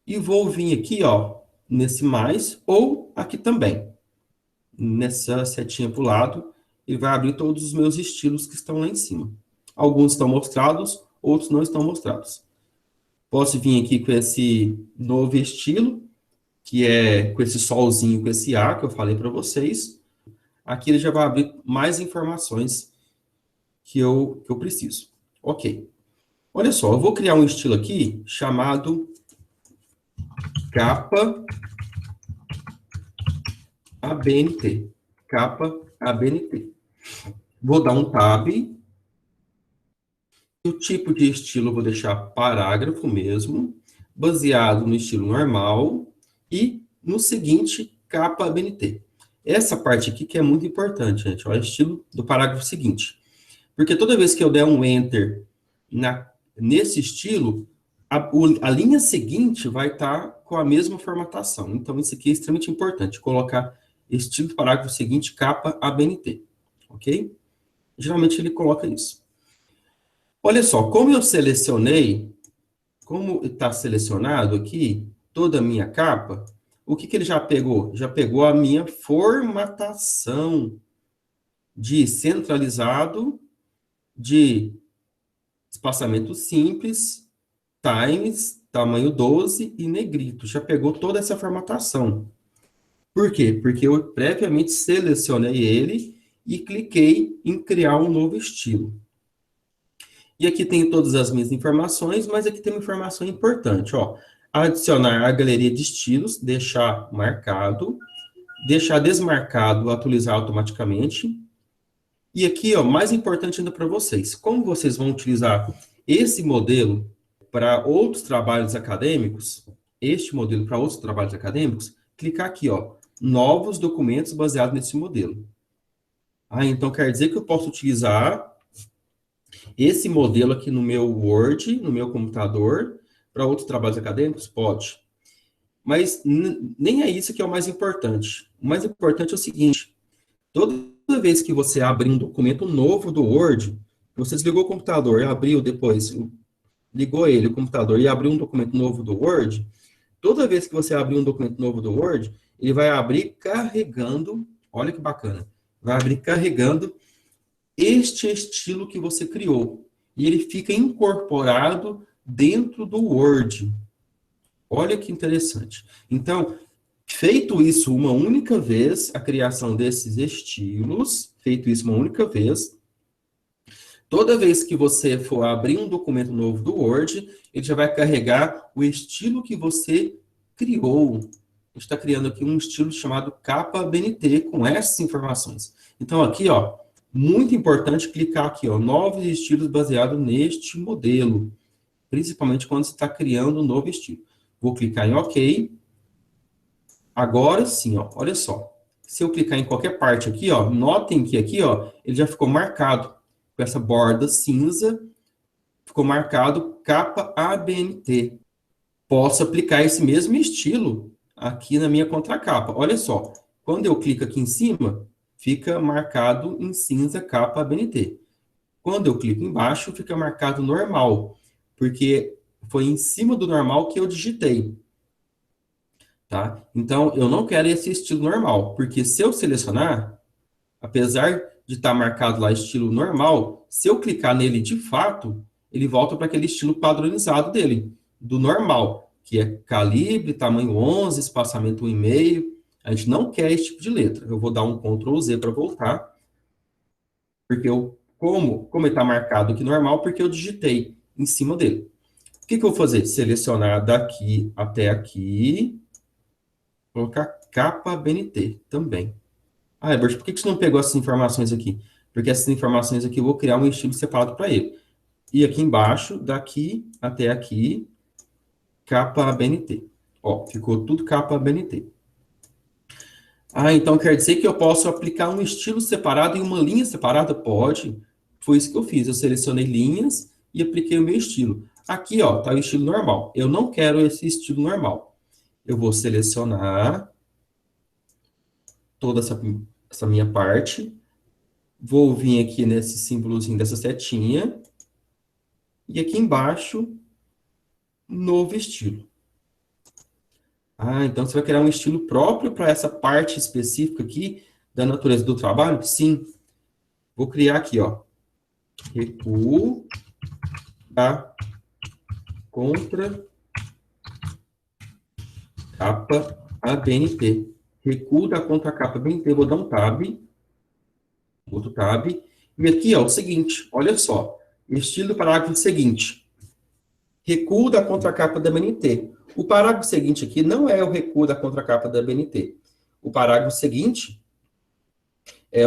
e vou vir aqui, ó, nesse mais, ou aqui também. Nessa setinha para o lado, ele vai abrir todos os meus estilos que estão lá em cima. Alguns estão mostrados, outros não estão mostrados. Posso vir aqui com esse novo estilo, que é com esse solzinho, com esse A, que eu falei para vocês. Aqui ele já vai abrir mais informações que eu preciso. Ok. Olha só, eu vou criar um estilo aqui chamado capa ABNT. Capa ABNT. Vou dar um tab. O tipo de estilo eu vou deixar parágrafo mesmo, baseado no estilo normal e no seguinte, capa ABNT. Essa parte aqui que é muito importante, gente, olha o estilo do parágrafo seguinte. Porque toda vez que eu der um Enter nesse estilo, a linha seguinte vai estar com a mesma formatação. Então, isso aqui é extremamente importante, colocar estilo do parágrafo seguinte, capa ABNT, ok? Geralmente ele coloca isso. Olha só, como eu selecionei, como está selecionado aqui, toda a minha capa, o que ele já pegou? Já pegou a minha formatação de centralizado, de espaçamento simples, times, tamanho 12 e negrito. Já pegou toda essa formatação. Por quê? Porque eu previamente selecionei ele e cliquei em criar um novo estilo. E aqui tem todas as minhas informações, mas aqui tem uma informação importante, ó. Adicionar a galeria de estilos, deixar marcado, deixar desmarcado, atualizar automaticamente. E aqui, ó, mais importante ainda para vocês, como vocês vão utilizar esse modelo para outros trabalhos acadêmicos, este modelo para outros trabalhos acadêmicos, clicar aqui, ó, novos documentos baseados nesse modelo. Então quer dizer que eu posso utilizar esse modelo aqui no meu Word, no meu computador, para outros trabalhos acadêmicos? Pode. Mas nem é isso que é o mais importante. O mais importante é o seguinte: toda vez que você abrir um documento novo do Word, você desligou o computador e abriu depois, ligou ele, o computador, e abriu um documento novo do Word, toda vez que você abrir um documento novo do Word, ele vai abrir carregando, olha que bacana, vai abrir carregando este estilo que você criou. E ele fica incorporado dentro do Word. Olha que interessante. Então, feito isso uma única vez, a criação desses estilos, feito isso uma única vez, toda vez que você for abrir um documento novo do Word, ele já vai carregar o estilo que você criou. A gente está criando aqui um estilo chamado capa BNT com essas informações. Então, aqui, ó, muito importante clicar aqui, ó, novos estilos baseados neste modelo, principalmente quando você está criando um novo estilo. Vou clicar em OK. Agora sim, ó, olha só. Se eu clicar em qualquer parte aqui, ó, notem que aqui, ó, ele já ficou marcado com essa borda cinza, ficou marcado capa ABNT. Posso aplicar esse mesmo estilo aqui na minha contracapa. Olha só, quando eu clico aqui em cima, fica marcado em cinza capa ABNT. Quando eu clico embaixo, fica marcado normal, porque foi em cima do normal que eu digitei. Tá? Então, eu não quero esse estilo normal, porque se eu selecionar, apesar de estar marcado lá estilo normal, se eu clicar nele de fato, ele volta para aquele estilo padronizado dele, do normal, que é calibre, tamanho 11, espaçamento 1,5. A gente não quer esse tipo de letra. Eu vou dar um Ctrl Z para voltar, porque como ele está marcado aqui normal, porque eu digitei em cima dele. O que eu vou fazer? Selecionar daqui até aqui, colocar capa BNT também. Ah, Herbert, por que você não pegou essas informações aqui? Porque essas informações aqui eu vou criar um estilo separado para ele. E aqui embaixo, daqui até aqui, capa BNT. Ó, ficou tudo capa BNT. Ah, então quer dizer que eu posso aplicar um estilo separado em uma linha separada? Pode. Foi isso que eu fiz. Eu selecionei linhas e apliquei o meu estilo. Aqui, ó, tá o estilo normal. Eu não quero esse estilo normal. Eu vou selecionar toda essa minha parte. Vou vir aqui nesse símbolozinho dessa setinha. E aqui embaixo, novo estilo. Ah, então você vai criar um estilo próprio para essa parte específica aqui da natureza do trabalho? Sim. Vou criar aqui, ó. Recuo da contra capa ABNT. Recuo da contra capa ABNT. Vou dar um tab. Outro tab. E aqui, ó, o seguinte. Olha só. Estilo do parágrafo seguinte. Recuo da contracapa da BNT. O parágrafo seguinte aqui não é o recuo da contracapa da BNT. O parágrafo seguinte é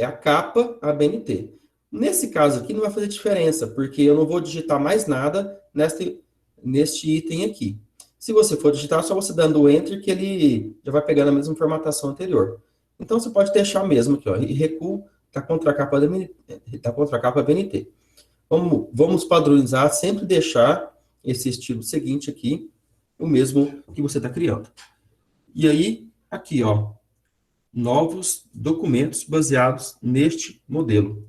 a capa ABNT. Nesse caso aqui não vai fazer diferença, porque eu não vou digitar mais nada neste item aqui. Se você for digitar, é só você dando Enter que ele já vai pegando a mesma formatação anterior. Então você pode deixar mesmo aqui, ó, recuo da contracapa ABNT. Vamos padronizar, sempre deixar esse estilo seguinte aqui, o mesmo que você está criando. E aí, aqui, ó, novos documentos baseados neste modelo.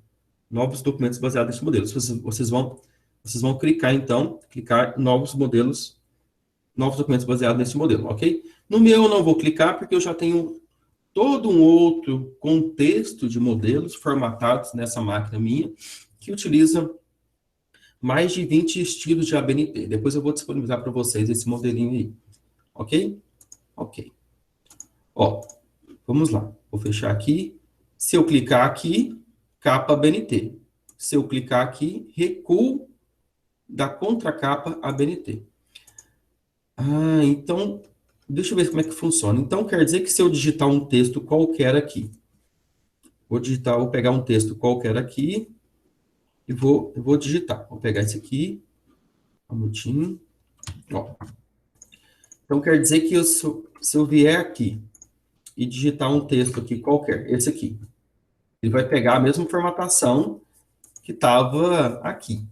Novos documentos baseados neste modelo. Vocês vão clicar, então, clicar em novos modelos, novos documentos baseados nesse modelo, ok? No meu eu não vou clicar, porque eu já tenho todo um outro contexto de modelos formatados nessa máquina minha, que utiliza mais de 20 estilos de ABNT. Depois eu vou disponibilizar para vocês esse modelinho aí. Ok? Ok. Ó, vamos lá. Vou fechar aqui. Se eu clicar aqui, capa ABNT. Se eu clicar aqui, recuo da contracapa ABNT. Ah, então, deixa eu ver como é que funciona. Então, quer dizer que se eu digitar um texto qualquer aqui, vou pegar um texto qualquer aqui e vou digitar. Vou pegar esse aqui, um minutinho. Ó. Então, quer dizer que se eu vier aqui e digitar um texto aqui qualquer, esse aqui, ele vai pegar a mesma formatação que estava aqui.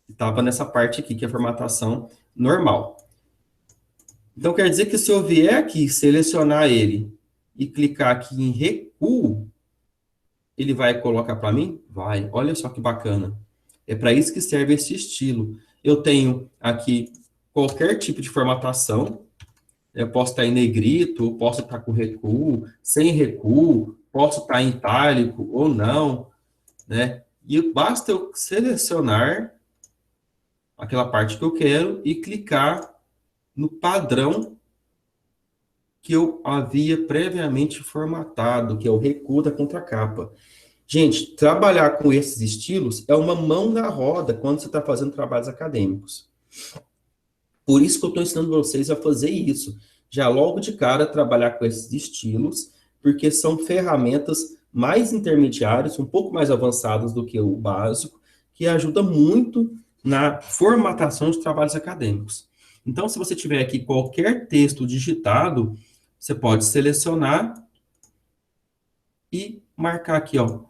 Que estava nessa parte aqui, que é a formatação normal. Então, quer dizer que se eu vier aqui, selecionar ele e clicar aqui em recuo, ele vai colocar para mim? Vai. Olha só que bacana. É para isso que serve esse estilo. Eu tenho aqui qualquer tipo de formatação. Eu posso estar em negrito, posso estar com recuo, sem recuo, posso estar em itálico ou não, né? E basta eu selecionar aquela parte que eu quero e clicar no padrão que eu havia previamente formatado, que é o recuo da contracapa. Gente, trabalhar com esses estilos é uma mão na roda quando você está fazendo trabalhos acadêmicos. Por isso que eu estou ensinando vocês a fazer isso. Já logo de cara, trabalhar com esses estilos, porque são ferramentas mais intermediárias, um pouco mais avançadas do que o básico, que ajuda muito na formatação de trabalhos acadêmicos. Então, se você tiver aqui qualquer texto digitado, você pode selecionar e marcar aqui, ó,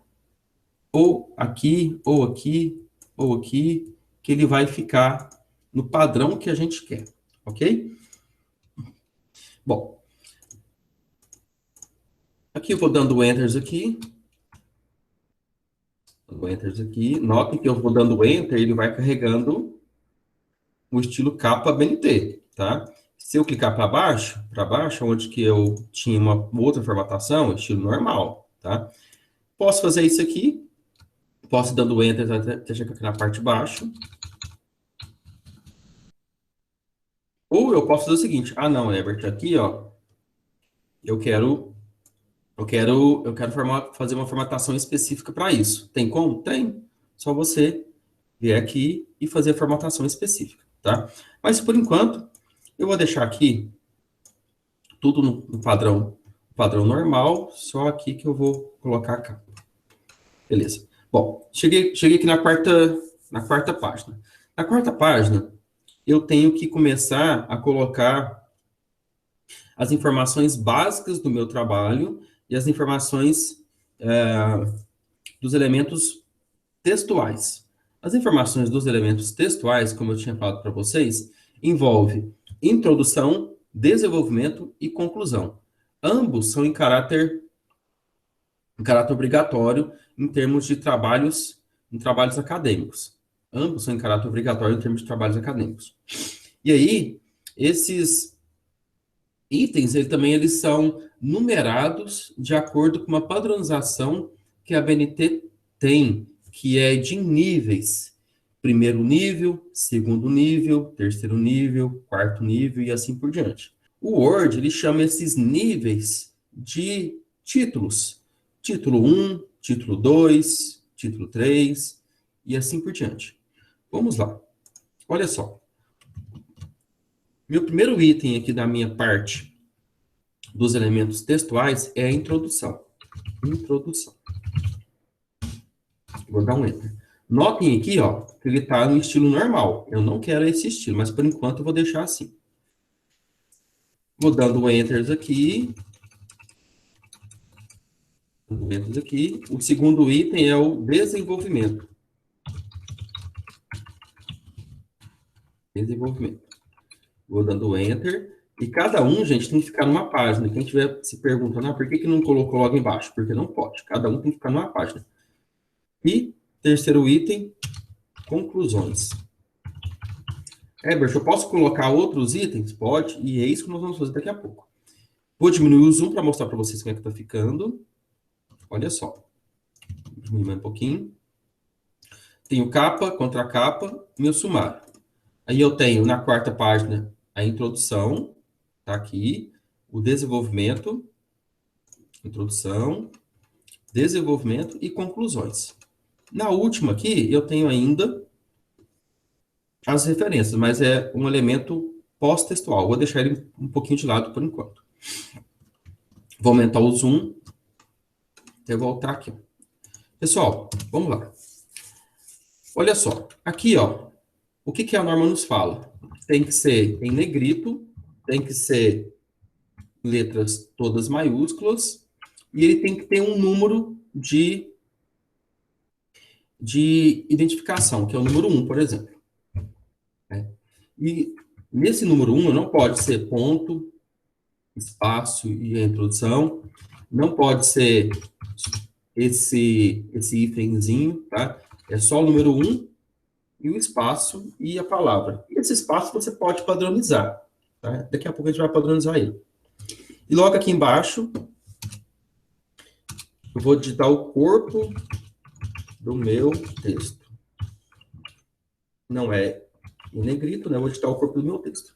ou aqui, ou aqui, ou aqui, que ele vai ficar no padrão que a gente quer, ok? Bom, aqui eu vou dando enters aqui, notem que eu vou dando enter, ele vai carregando o estilo capa BNT, tá? Se eu clicar para baixo, onde que eu tinha uma outra formatação, estilo normal, tá? Posso fazer isso aqui, posso ir dando enter até chegar aqui na parte de baixo. Ou eu posso fazer o seguinte, ah não, Herbert, aqui, ó, eu quero fazer uma formatação específica para isso. Tem como? Tem. Só você vir aqui e fazer a formatação específica, tá? Mas por enquanto, eu vou deixar aqui tudo no padrão normal, só aqui que eu vou colocar a capa. Beleza. Bom, cheguei aqui na quarta página. Na quarta página, eu tenho que começar a colocar as informações básicas do meu trabalho e as informações dos elementos textuais. As informações dos elementos textuais, como eu tinha falado para vocês, envolve introdução, desenvolvimento e conclusão. Ambos são em caráter obrigatório em termos de em trabalhos acadêmicos. Ambos são em caráter obrigatório em termos de trabalhos acadêmicos. E aí, esses itens, eles são numerados de acordo com uma padronização que a BNT tem, que é de níveis. Primeiro nível, segundo nível, terceiro nível, quarto nível e assim por diante. O Word, ele chama esses níveis de títulos. Título 1, título 2, título 3 e assim por diante. Vamos lá. Olha só. Meu primeiro item aqui da minha parte dos elementos textuais é a introdução. Introdução. Vou dar um enter. Notem aqui, ó, que ele está no estilo normal. Eu não quero esse estilo, mas por enquanto eu vou deixar assim. Vou dando enters aqui. Enters aqui. O segundo item é o desenvolvimento. Desenvolvimento. Vou dando enter. E cada um, gente, tem que ficar numa página. Quem estiver se perguntando, por que não colocou logo embaixo? Porque não pode. Cada um tem que ficar numa página. E terceiro item, conclusões. Herbert, eu posso colocar outros itens? Pode, e é isso que nós vamos fazer daqui a pouco. Vou diminuir o zoom para mostrar para vocês como é que está ficando. Olha só. Vou diminuir mais um pouquinho. Tenho capa, contracapa, meu sumário. Aí eu tenho na quarta página a introdução, tá aqui, o desenvolvimento, introdução, desenvolvimento e conclusões. Na última aqui, eu tenho ainda as referências, mas é um elemento pós-textual. Vou deixar ele um pouquinho de lado por enquanto. Vou aumentar o zoom até voltar aqui. Pessoal, vamos lá. Olha só, aqui, ó, o que a norma nos fala? Tem que ser em negrito, tem que ser letras todas maiúsculas, e ele tem que ter um número de identificação, que é o número 1, por exemplo. Né? E nesse número 1 não pode ser ponto, espaço e a introdução, não pode ser esse hífenzinho, tá? É só o número 1 e o espaço e a palavra. E esse espaço você pode padronizar, tá? Daqui a pouco a gente vai padronizar ele. E logo aqui embaixo, eu vou digitar o corpo do meu texto. Não é em negrito, né? Eu vou digitar o corpo do meu texto.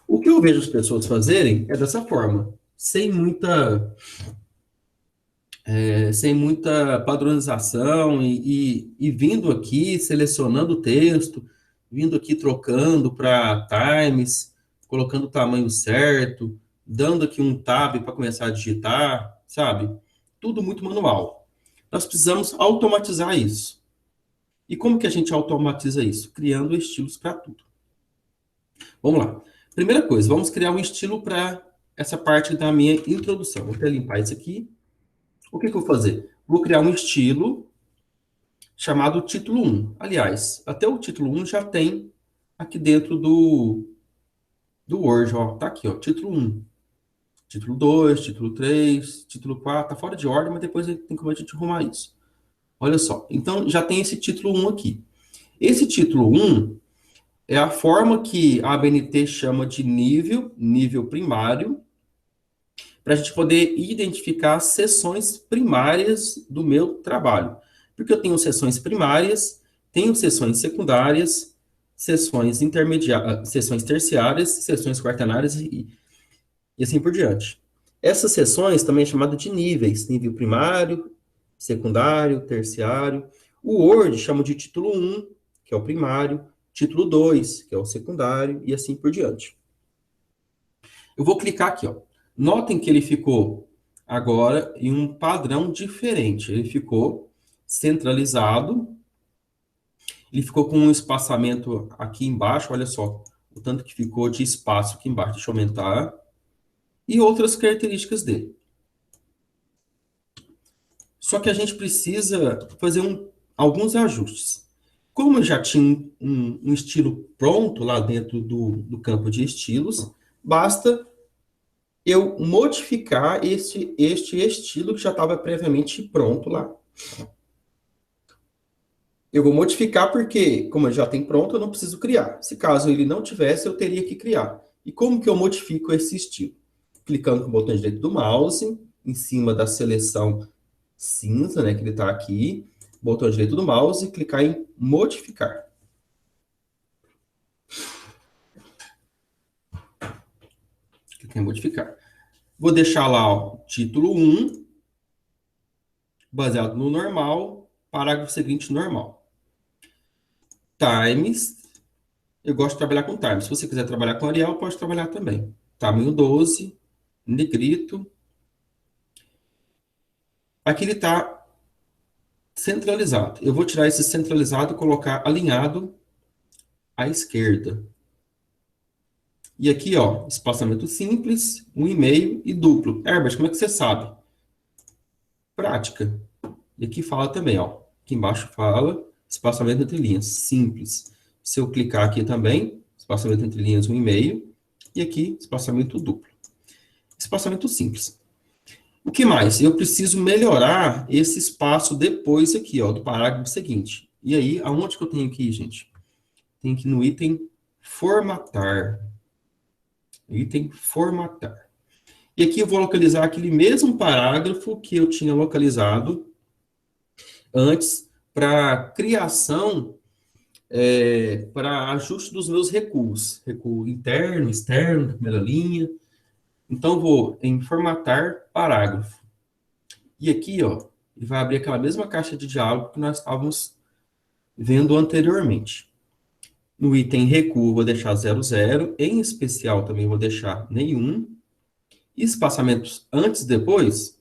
O que eu vejo as pessoas fazerem é dessa forma, sem muita padronização e vindo aqui, selecionando o texto, vindo aqui trocando para times, colocando o tamanho certo, dando aqui um tab para começar a digitar, sabe? Tudo muito manual. Nós precisamos automatizar isso. E como que a gente automatiza isso? Criando estilos para tudo. Vamos lá. Primeira coisa, vamos criar um estilo para essa parte da minha introdução. Vou até limpar isso aqui. O que que eu vou fazer? Vou criar um estilo chamado título 1. Aliás, até o título 1 já tem aqui dentro do Word, ó. Tá aqui, ó, título 1. Título 2, título 3, título 4, tá fora de ordem, mas depois tem como a gente arrumar isso. Olha só, então já tem esse título 1 aqui. Esse título 1 é a forma que a ABNT chama de nível primário, para a gente poder identificar as seções primárias do meu trabalho. Porque eu tenho seções primárias, tenho seções secundárias, seções intermediárias, seções terciárias, seções quaternárias e assim por diante. Essas seções também é chamada de níveis, nível primário, secundário, terciário. O Word chama de título 1, que é o primário, título 2, que é o secundário, e assim por diante. Eu vou clicar aqui, ó. Notem que ele ficou agora em um padrão diferente. Ele ficou centralizado, ele ficou com um espaçamento aqui embaixo, olha só, o tanto que ficou de espaço aqui embaixo. Deixa eu aumentar. E outras características dele. Só que a gente precisa fazer alguns ajustes. Como eu já tinha um estilo pronto lá dentro do campo de estilos, basta eu modificar este estilo que já estava previamente pronto lá. Eu vou modificar porque, como ele já tem pronto, eu não preciso criar. Se caso ele não tivesse, eu teria que criar. E como que eu modifico esse estilo? Clicando com o botão direito do mouse, em cima da seleção cinza, né, que ele está aqui, botão direito do mouse e clicar em modificar. Clicar em modificar. Vou deixar lá o título 1, baseado no normal, parágrafo seguinte normal. Times, eu gosto de trabalhar com times. Se você quiser trabalhar com Arial, pode trabalhar também. Tamanho 12, negrito. Aqui ele está centralizado. Eu vou tirar esse centralizado e colocar alinhado à esquerda. E aqui, ó, espaçamento simples, 1,5 e duplo. Herbert, como é que você sabe? Prática. E aqui fala também, ó. Aqui embaixo fala espaçamento entre linhas, simples. Se eu clicar aqui também, espaçamento entre linhas 1,5. E aqui, espaçamento duplo. Espaçamento simples. O que mais? Eu preciso melhorar esse espaço depois aqui, ó, do parágrafo seguinte. E aí, aonde que eu tenho que ir, gente? Tem que ir no item formatar. Item formatar. E aqui eu vou localizar aquele mesmo parágrafo que eu tinha localizado antes para criação, para ajuste dos meus recuos. Recuo interno, externo, primeira linha. Então, vou em formatar parágrafo. E aqui, ó, ele vai abrir aquela mesma caixa de diálogo que nós estávamos vendo anteriormente. No item recuo, vou deixar 00. Em especial, também vou deixar nenhum. Espaçamentos antes e depois,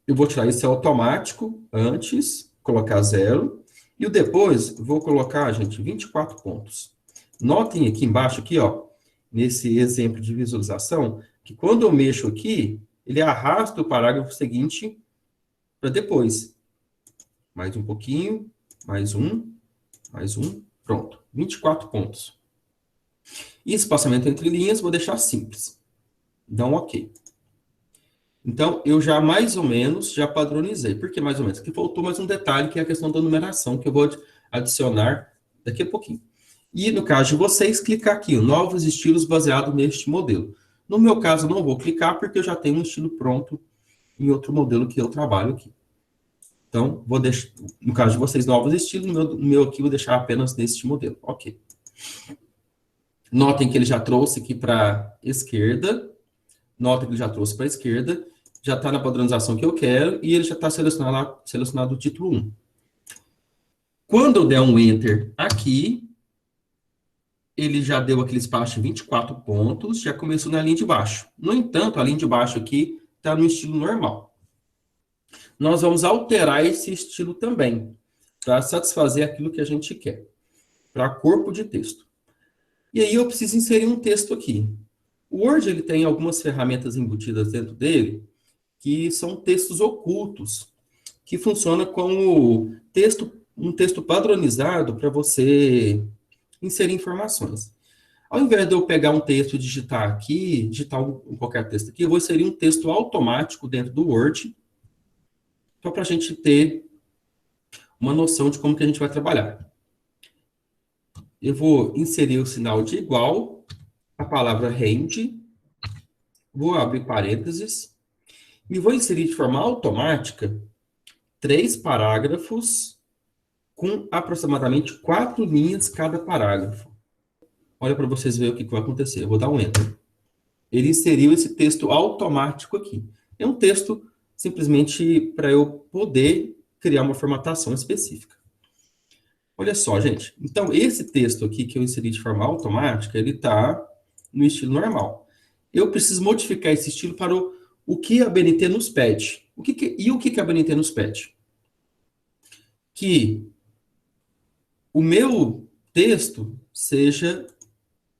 eu vou tirar esse automático, antes, colocar 0. E o depois, vou colocar, gente, 24 pontos. Notem aqui embaixo, aqui, ó, nesse exemplo de visualização, que quando eu mexo aqui, ele arrasta o parágrafo seguinte para depois. Mais um pouquinho, mais um, pronto. 24 pontos. E espaçamento entre linhas, vou deixar simples. Dá um OK. Então, eu já mais ou menos já padronizei. Por que mais ou menos? Porque faltou mais um detalhe, que é a questão da numeração, que eu vou adicionar daqui a pouquinho. E no caso de vocês, clicar aqui, novos estilos baseados neste modelo. No meu caso, eu não vou clicar, porque eu já tenho um estilo pronto em outro modelo que eu trabalho aqui. Então, vou deixar, no caso de vocês, novos estilos, no meu aqui, vou deixar apenas neste modelo. OK. Notem que ele já trouxe aqui para a esquerda. Notem que ele já trouxe para a esquerda. Já está na padronização que eu quero. E ele já está selecionado o título 1. Quando eu der um Enter aqui, ele já deu aquele espaço de 24 pontos. Já começou na linha de baixo. No entanto, a linha de baixo aqui está no estilo normal. Nós vamos alterar esse estilo também, para satisfazer aquilo que a gente quer, para corpo de texto. E aí eu preciso inserir um texto aqui. O Word ele tem algumas ferramentas embutidas dentro dele, que são textos ocultos, que funciona como um texto padronizado para você inserir informações. Ao invés de eu pegar um texto e digitar aqui, qualquer texto aqui, eu vou inserir um texto automático dentro do Word, só para a gente ter uma noção de como que a gente vai trabalhar. Eu vou inserir o sinal de igual, a palavra range, vou abrir parênteses, e vou inserir de forma automática 3 parágrafos com aproximadamente 4 linhas cada parágrafo. Olha para vocês verem o que vai acontecer. Eu vou dar um Enter. Ele inseriu esse texto automático aqui. É um texto simplesmente para eu poder criar uma formatação específica. Olha só, gente. Então, esse texto aqui que eu inseri de forma automática, ele está no estilo normal. Eu preciso modificar esse estilo para o que a BNT nos pede. O que a BNT nos pede? Que o meu texto seja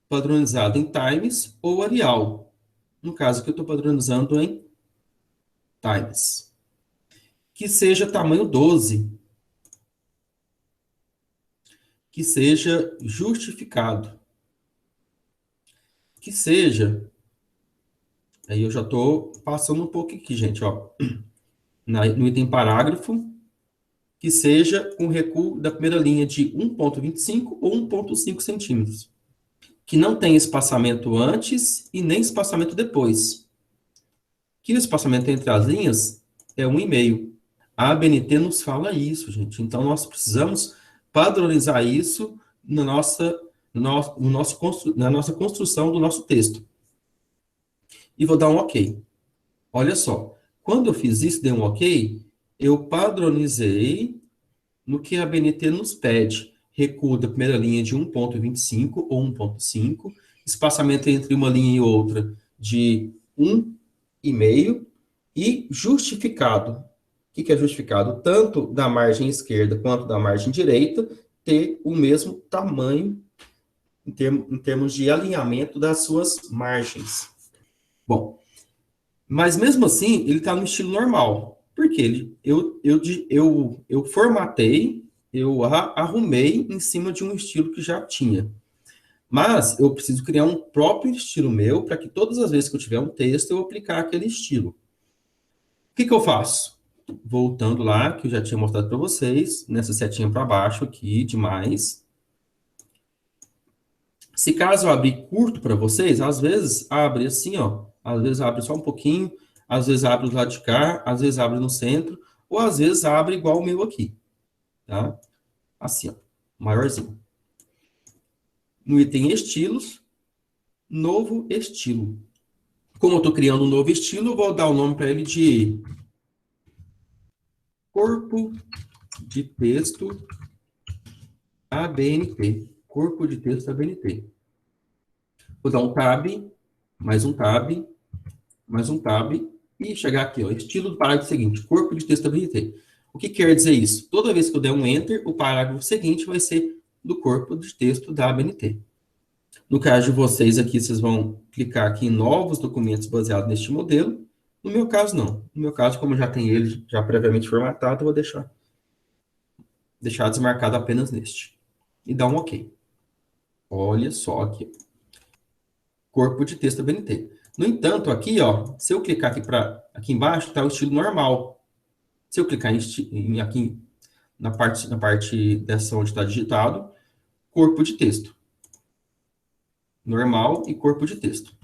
padronizado em Times ou Arial. No caso que eu estou padronizando em Times. Que seja tamanho 12. Que seja justificado. Que seja... Aí eu já estou passando um pouco aqui, gente, ó. No item parágrafo, que seja um recuo da primeira linha de 1,25 ou 1,5 centímetros. Que não tem espaçamento antes e nem espaçamento depois. Que o espaçamento entre as linhas é 1,5. A ABNT nos fala isso, gente. Então, nós precisamos padronizar isso na nossa construção do nosso texto. E vou dar um OK. Olha só. Quando eu fiz isso, dei um OK, eu padronizei no que a ABNT nos pede. Recuo da primeira linha de 1,25 ou 1,5, espaçamento entre uma linha e outra de 1,5 e justificado. O que é justificado? Tanto da margem esquerda quanto da margem direita ter o mesmo tamanho em termos de alinhamento das suas margens. Bom, mas mesmo assim, ele está no estilo normal. Por quê? Eu formatei, eu arrumei em cima de um estilo que já tinha. Mas eu preciso criar um próprio estilo meu para que todas as vezes que eu tiver um texto, eu aplicar aquele estilo. O que eu faço? Voltando lá, que eu já tinha mostrado para vocês, nessa setinha para baixo aqui, de mais. Se caso eu abrir curto para vocês, às vezes abre assim, ó. Às vezes abre só um pouquinho, às vezes abre do lado de cá, às vezes abre no centro, ou às vezes abre igual o meu aqui, tá? Assim, ó, maiorzinho. No item estilos, novo estilo. Como eu estou criando um novo estilo, eu vou dar o nome para ele de corpo de texto ABNT. Corpo de texto ABNT. Vou dar um tab, mais um tab, mais um tab, e chegar aqui, ó, estilo do parágrafo seguinte, corpo de texto ABNT. O que quer dizer isso? Toda vez que eu der um Enter, o parágrafo seguinte vai ser do corpo de texto da ABNT. No caso de vocês aqui, vocês vão clicar aqui em novos documentos baseados neste modelo. No meu caso, não. No meu caso, como já tem ele já previamente formatado, eu vou deixar deixar desmarcado apenas neste. E dar um OK. Olha só aqui. Corpo de texto ABNT. No entanto, aqui, ó, se eu clicar aqui embaixo, está o estilo normal. Se eu clicar aqui na parte dessa onde está digitado, corpo de texto. Normal e corpo de texto.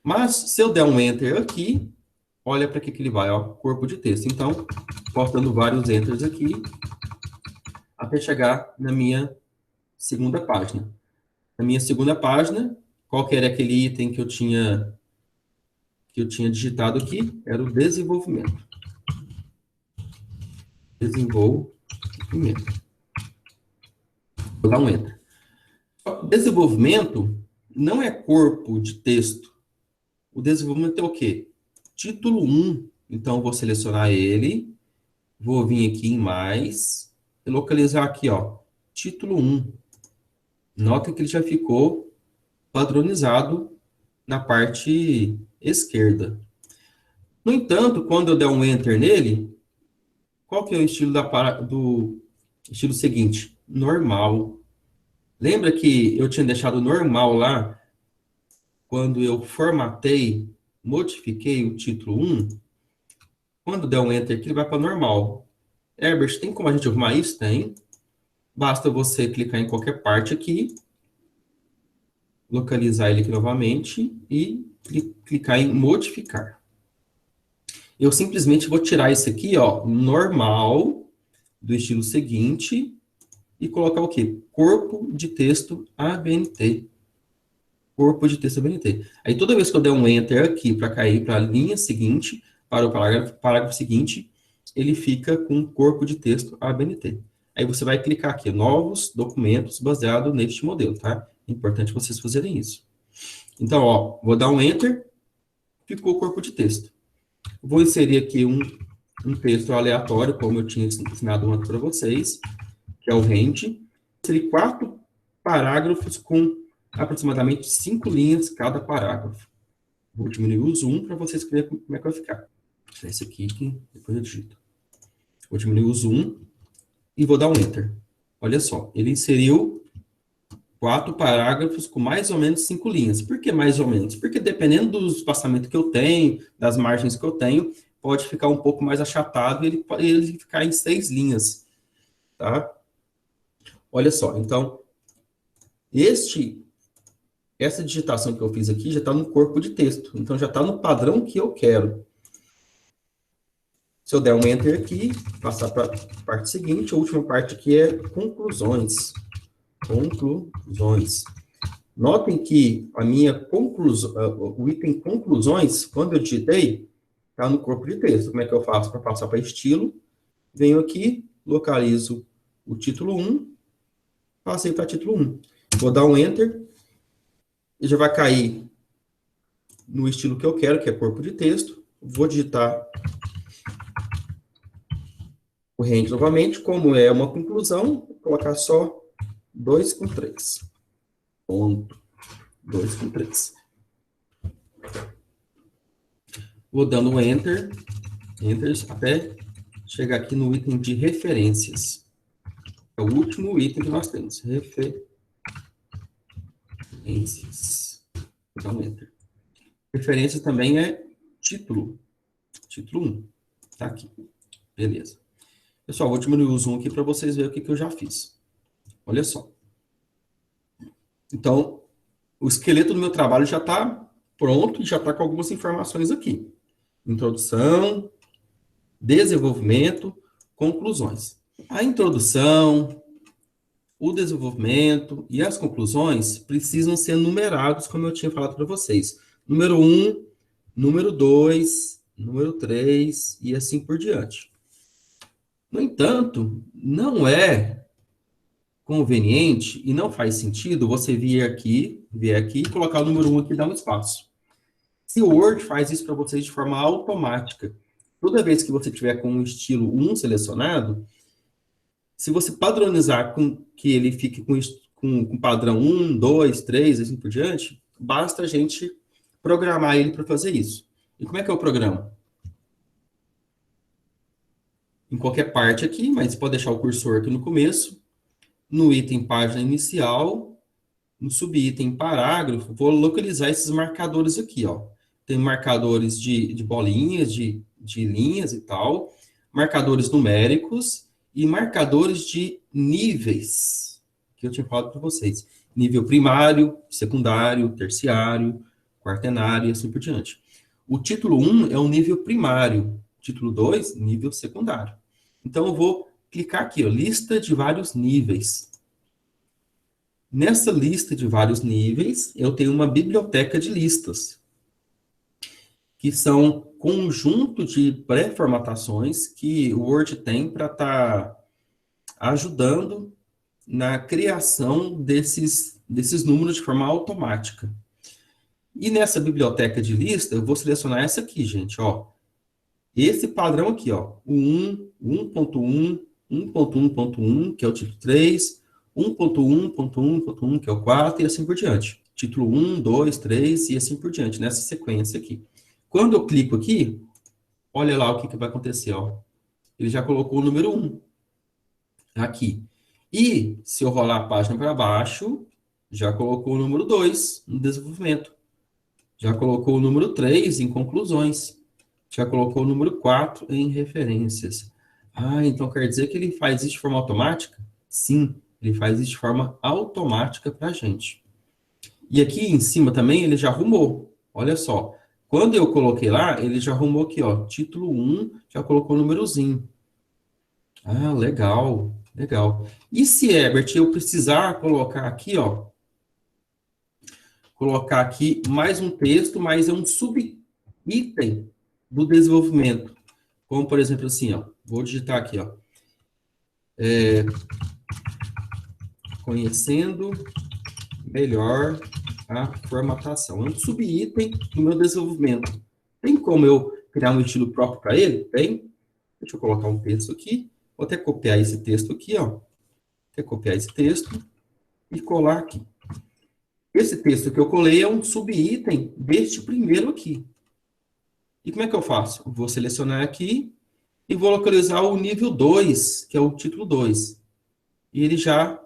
Mas, se eu der um Enter aqui, olha para que ele vai, ó, corpo de texto. Então, posso dando vários Enters aqui, até chegar na minha segunda página. Na minha segunda página, qual que era aquele item que eu tinha digitado aqui? Era o desenvolvimento. Desenvolvimento. Vou dar um Enter. Desenvolvimento não é corpo de texto. O desenvolvimento é o quê? Título 1. Então, vou selecionar ele. Vou vir aqui em mais. E localizar aqui, ó. Título 1. Nota que ele já ficou padronizado na parte esquerda. No entanto, quando eu der um Enter nele, qual que é o estilo do estilo seguinte? Normal. Lembra que eu tinha deixado normal lá, quando eu formatei, modifiquei o título 1? Quando der um Enter aqui, ele vai para normal. Herbert, tem como a gente arrumar isso? Tem. Basta você clicar em qualquer parte aqui, localizar ele aqui novamente e clicar em modificar. Eu simplesmente vou tirar esse aqui, ó, normal, do estilo seguinte, e colocar o quê? Corpo de texto ABNT. Corpo de texto ABNT. Aí toda vez que eu der um Enter aqui para cair para a linha seguinte, para o parágrafo seguinte, ele fica com corpo de texto ABNT. Aí você vai clicar aqui, novos documentos baseado neste modelo, tá? É importante vocês fazerem isso. Então, ó, vou dar um Enter, ficou o corpo de texto. Vou inserir aqui um texto aleatório, como eu tinha ensinado antes para vocês, que é o range. Inserir 4 parágrafos com aproximadamente 5 linhas cada parágrafo. Vou diminuir o zoom para vocês verem como é que vai ficar. Esse aqui, que depois eu digito. Vou diminuir o zoom e vou dar um Enter. Olha só, ele inseriu 4 parágrafos com mais ou menos 5 linhas. Por que mais ou menos? Porque dependendo do espaçamento que eu tenho, das margens que eu tenho, pode ficar um pouco mais achatado e ele ficar em 6 linhas. Tá? Olha só, então, essa digitação que eu fiz aqui já está no corpo de texto. Então, já está no padrão que eu quero. Se eu der um Enter aqui, passar para a parte seguinte, a última parte aqui é conclusões. Conclusões. Notem que a minha conclusão, o item conclusões, quando eu digitei, está no corpo de texto. Como é que eu faço para passar para estilo? Venho aqui, localizo o título 1, passei para título 1. Vou dar um Enter, e já vai cair no estilo que eu quero, que é corpo de texto. Vou digitar o range novamente, como é uma conclusão, vou colocar só 2 com 3. Ponto. 2 com 3. Vou dando um Enter, até chegar aqui no item de referências. É o último item que nós temos. Referências. Vou dar um Enter. Referência também é título. Título 1. Tá aqui. Beleza. Pessoal, vou diminuir o zoom aqui para vocês verem o que eu já fiz. Olha só. Então, o esqueleto do meu trabalho já está pronto e já está com algumas informações aqui. Introdução, desenvolvimento, conclusões. A introdução, o desenvolvimento e as conclusões precisam ser numerados, como eu tinha falado para vocês. Número 1, número 2, número 3 e assim por diante. No entanto, não é conveniente e não faz sentido você vir aqui e colocar o número 1 aqui e dar um espaço. Se o Word faz isso para vocês de forma automática, toda vez que você tiver com o estilo 1 selecionado, se você padronizar com que ele fique com padrão 1, 2, 3, assim por diante, basta a gente programar ele para fazer isso. E como é que eu programo? em qualquer parte aqui, mas pode deixar o cursor aqui no começo, no item página inicial, no subitem parágrafo, vou localizar esses marcadores aqui, ó. Tem marcadores de bolinhas, de linhas e tal, marcadores numéricos e marcadores de níveis, que eu tinha falado para vocês. Nível primário, secundário, terciário, quaternário e assim por diante. O título 1 é um nível primário, título 2, nível secundário. Então, eu vou clicar aqui, ó, lista de vários níveis. Nessa lista de vários níveis, eu tenho uma biblioteca de listas, que são conjunto de pré-formatações que o Word tem para estar ajudando na criação desses números de forma automática. E nessa biblioteca de lista, eu vou selecionar essa aqui, gente, ó. Esse padrão aqui, ó, o 1, 1.1, 1.1.1, que é o título 3, 1.1.1.1, que é o 4, e assim por diante. Título 1, 2, 3 e assim por diante, nessa sequência aqui. Quando eu clico aqui, olha lá o que vai acontecer, ó. Ele já colocou o número 1 aqui. E, se eu rolar a página para baixo, já colocou o número 2 no desenvolvimento. Já colocou o número 3 em conclusões. Já colocou o número 4 em referências. Ah, então quer dizer que ele faz isso de forma automática? Sim, ele faz isso de forma automática para a gente. E aqui em cima também ele já arrumou. Olha só. Quando eu coloquei lá, ele já arrumou aqui, ó. Título 1, já colocou o númerozinho. Ah, legal, legal. E se, Herbert, eu precisar colocar aqui, ó, colocar aqui mais um texto, mas é um subitem do desenvolvimento. Como, por exemplo, assim, ó, vou digitar aqui, ó, conhecendo melhor a formatação. É um subitem do meu desenvolvimento. Tem como eu criar um estilo próprio para ele? Tem. Deixa eu colocar um texto aqui. Vou até copiar esse texto aqui, ó. Até copiar esse texto e colar aqui. Esse texto que eu colei é um subitem deste primeiro aqui. E como é que eu faço? Vou selecionar aqui e vou localizar o nível 2, que é o título 2. E ele já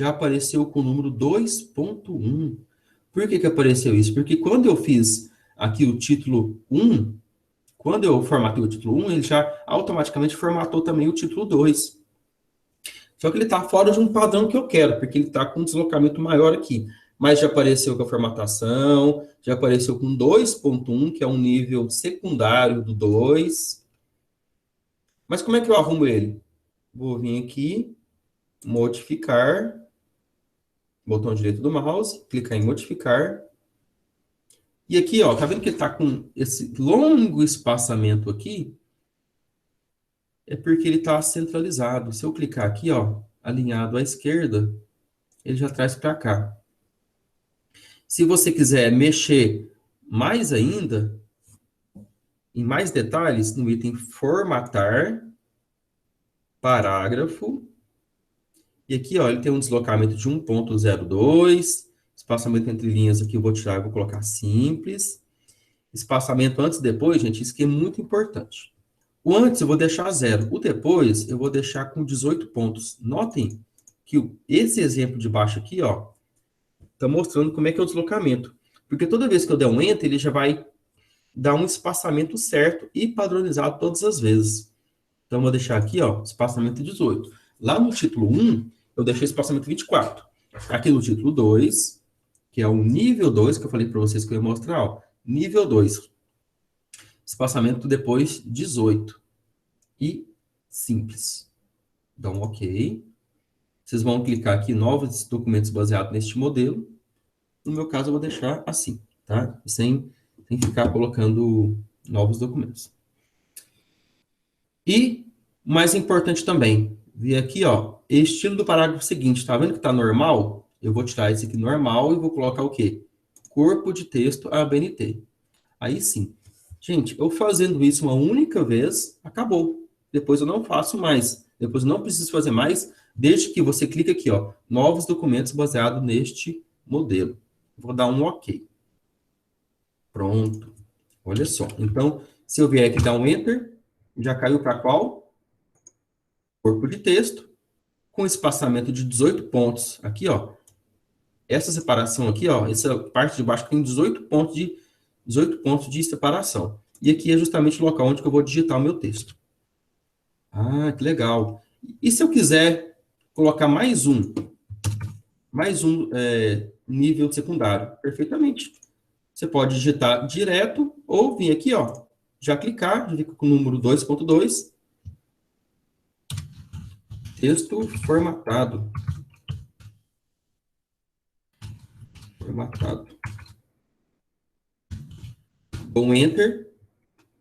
apareceu com o número 2.1. Por que apareceu isso? Porque quando eu fiz aqui o título 1, quando eu formatei o título 1, ele já automaticamente formatou também o título 2. Só que ele está fora de um padrão que eu quero, porque ele está com um deslocamento maior aqui. Mas já apareceu com a formatação, já apareceu com 2.1, que é um nível secundário do 2. Mas como é que eu arrumo ele? Vou vir aqui, modificar, botão direito do mouse, clicar em modificar. E aqui, ó, tá vendo que ele tá com esse longo espaçamento aqui? É porque ele está centralizado. Se eu clicar aqui, ó, alinhado à esquerda, ele já traz para cá. Se você quiser mexer mais ainda, em mais detalhes, no item formatar, parágrafo, e aqui, ó, ele tem um deslocamento de 1.02, espaçamento entre linhas aqui eu vou tirar, eu vou colocar simples. Espaçamento antes e depois, gente, isso aqui é muito importante. O antes eu vou deixar 0, o depois eu vou deixar com 18 pontos. Notem que esse exemplo de baixo aqui, ó, está mostrando como é que é o deslocamento. Porque toda vez que eu der um Enter, ele já vai dar um espaçamento certo e padronizado todas as vezes. Então, eu vou deixar aqui, ó, espaçamento 18. Lá no título 1, eu deixei espaçamento 24. Aqui no título 2, que é o nível 2, que eu falei para vocês que eu ia mostrar, ó, nível 2. Espaçamento depois 18. E simples. Dá um OK. Vocês vão clicar aqui, novos documentos baseados neste modelo. No meu caso, eu vou deixar assim, tá? Sem ficar colocando novos documentos. E, mais importante também, vir aqui, ó, estilo do parágrafo seguinte, tá vendo que tá normal? Eu vou tirar esse aqui normal e vou colocar o quê? Corpo de texto ABNT. Aí sim. Gente, eu fazendo isso uma única vez, acabou. Depois eu não faço mais. Depois eu não preciso fazer mais, desde que você clique aqui, ó, novos documentos baseados neste modelo. Vou dar um OK. Pronto. Olha só. Então, se eu vier aqui dar um Enter, Já caiu para qual? Corpo de texto, com espaçamento de 18 pontos. Aqui, ó. Essa separação aqui, ó, essa parte de baixo tem 18 pontos de separação. E aqui é justamente o local onde eu vou digitar o meu texto. Ah, que legal. E se eu quiser colocar mais um nível secundário? Perfeitamente. Você pode digitar direto ou vir aqui, ó, já clicar, já fica com o número 2.2, texto formatado. Formatado. Dou um Enter,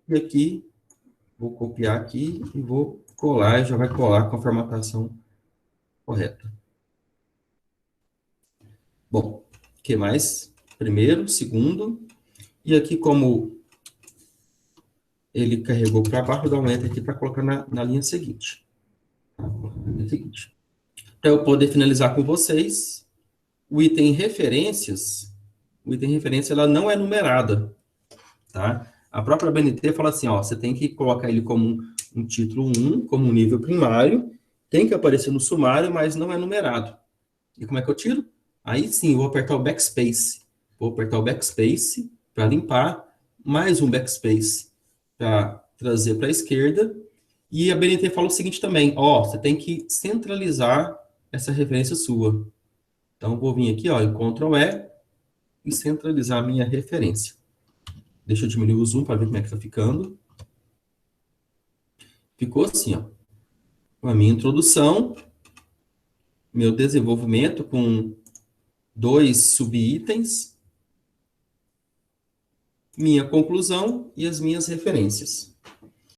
e aqui, vou copiar aqui e vou colar, já vai colar com a formatação correta. Bom, o que mais? Primeiro, segundo, e aqui como ele carregou para baixo, dá um Enter aqui para colocar na linha seguinte. Para eu poder finalizar com vocês, o item referências, ela não é numerada, tá? A própria BNT fala assim, ó, você tem que colocar ele como um título 1, como um nível primário, tem que aparecer no sumário, mas não é numerado. E como é que eu tiro? Aí sim, eu vou apertar o backspace. Vou apertar o backspace para limpar, mais um backspace para trazer para a esquerda. E a BNT fala o seguinte também, ó, você tem que centralizar essa referência sua. Então, eu vou vir aqui, ó, em Ctrl E e centralizar a minha referência. Deixa eu diminuir o zoom para ver como é que está ficando. Ficou assim, ó. A minha introdução, meu desenvolvimento com 2 subitens, minha conclusão e as minhas referências.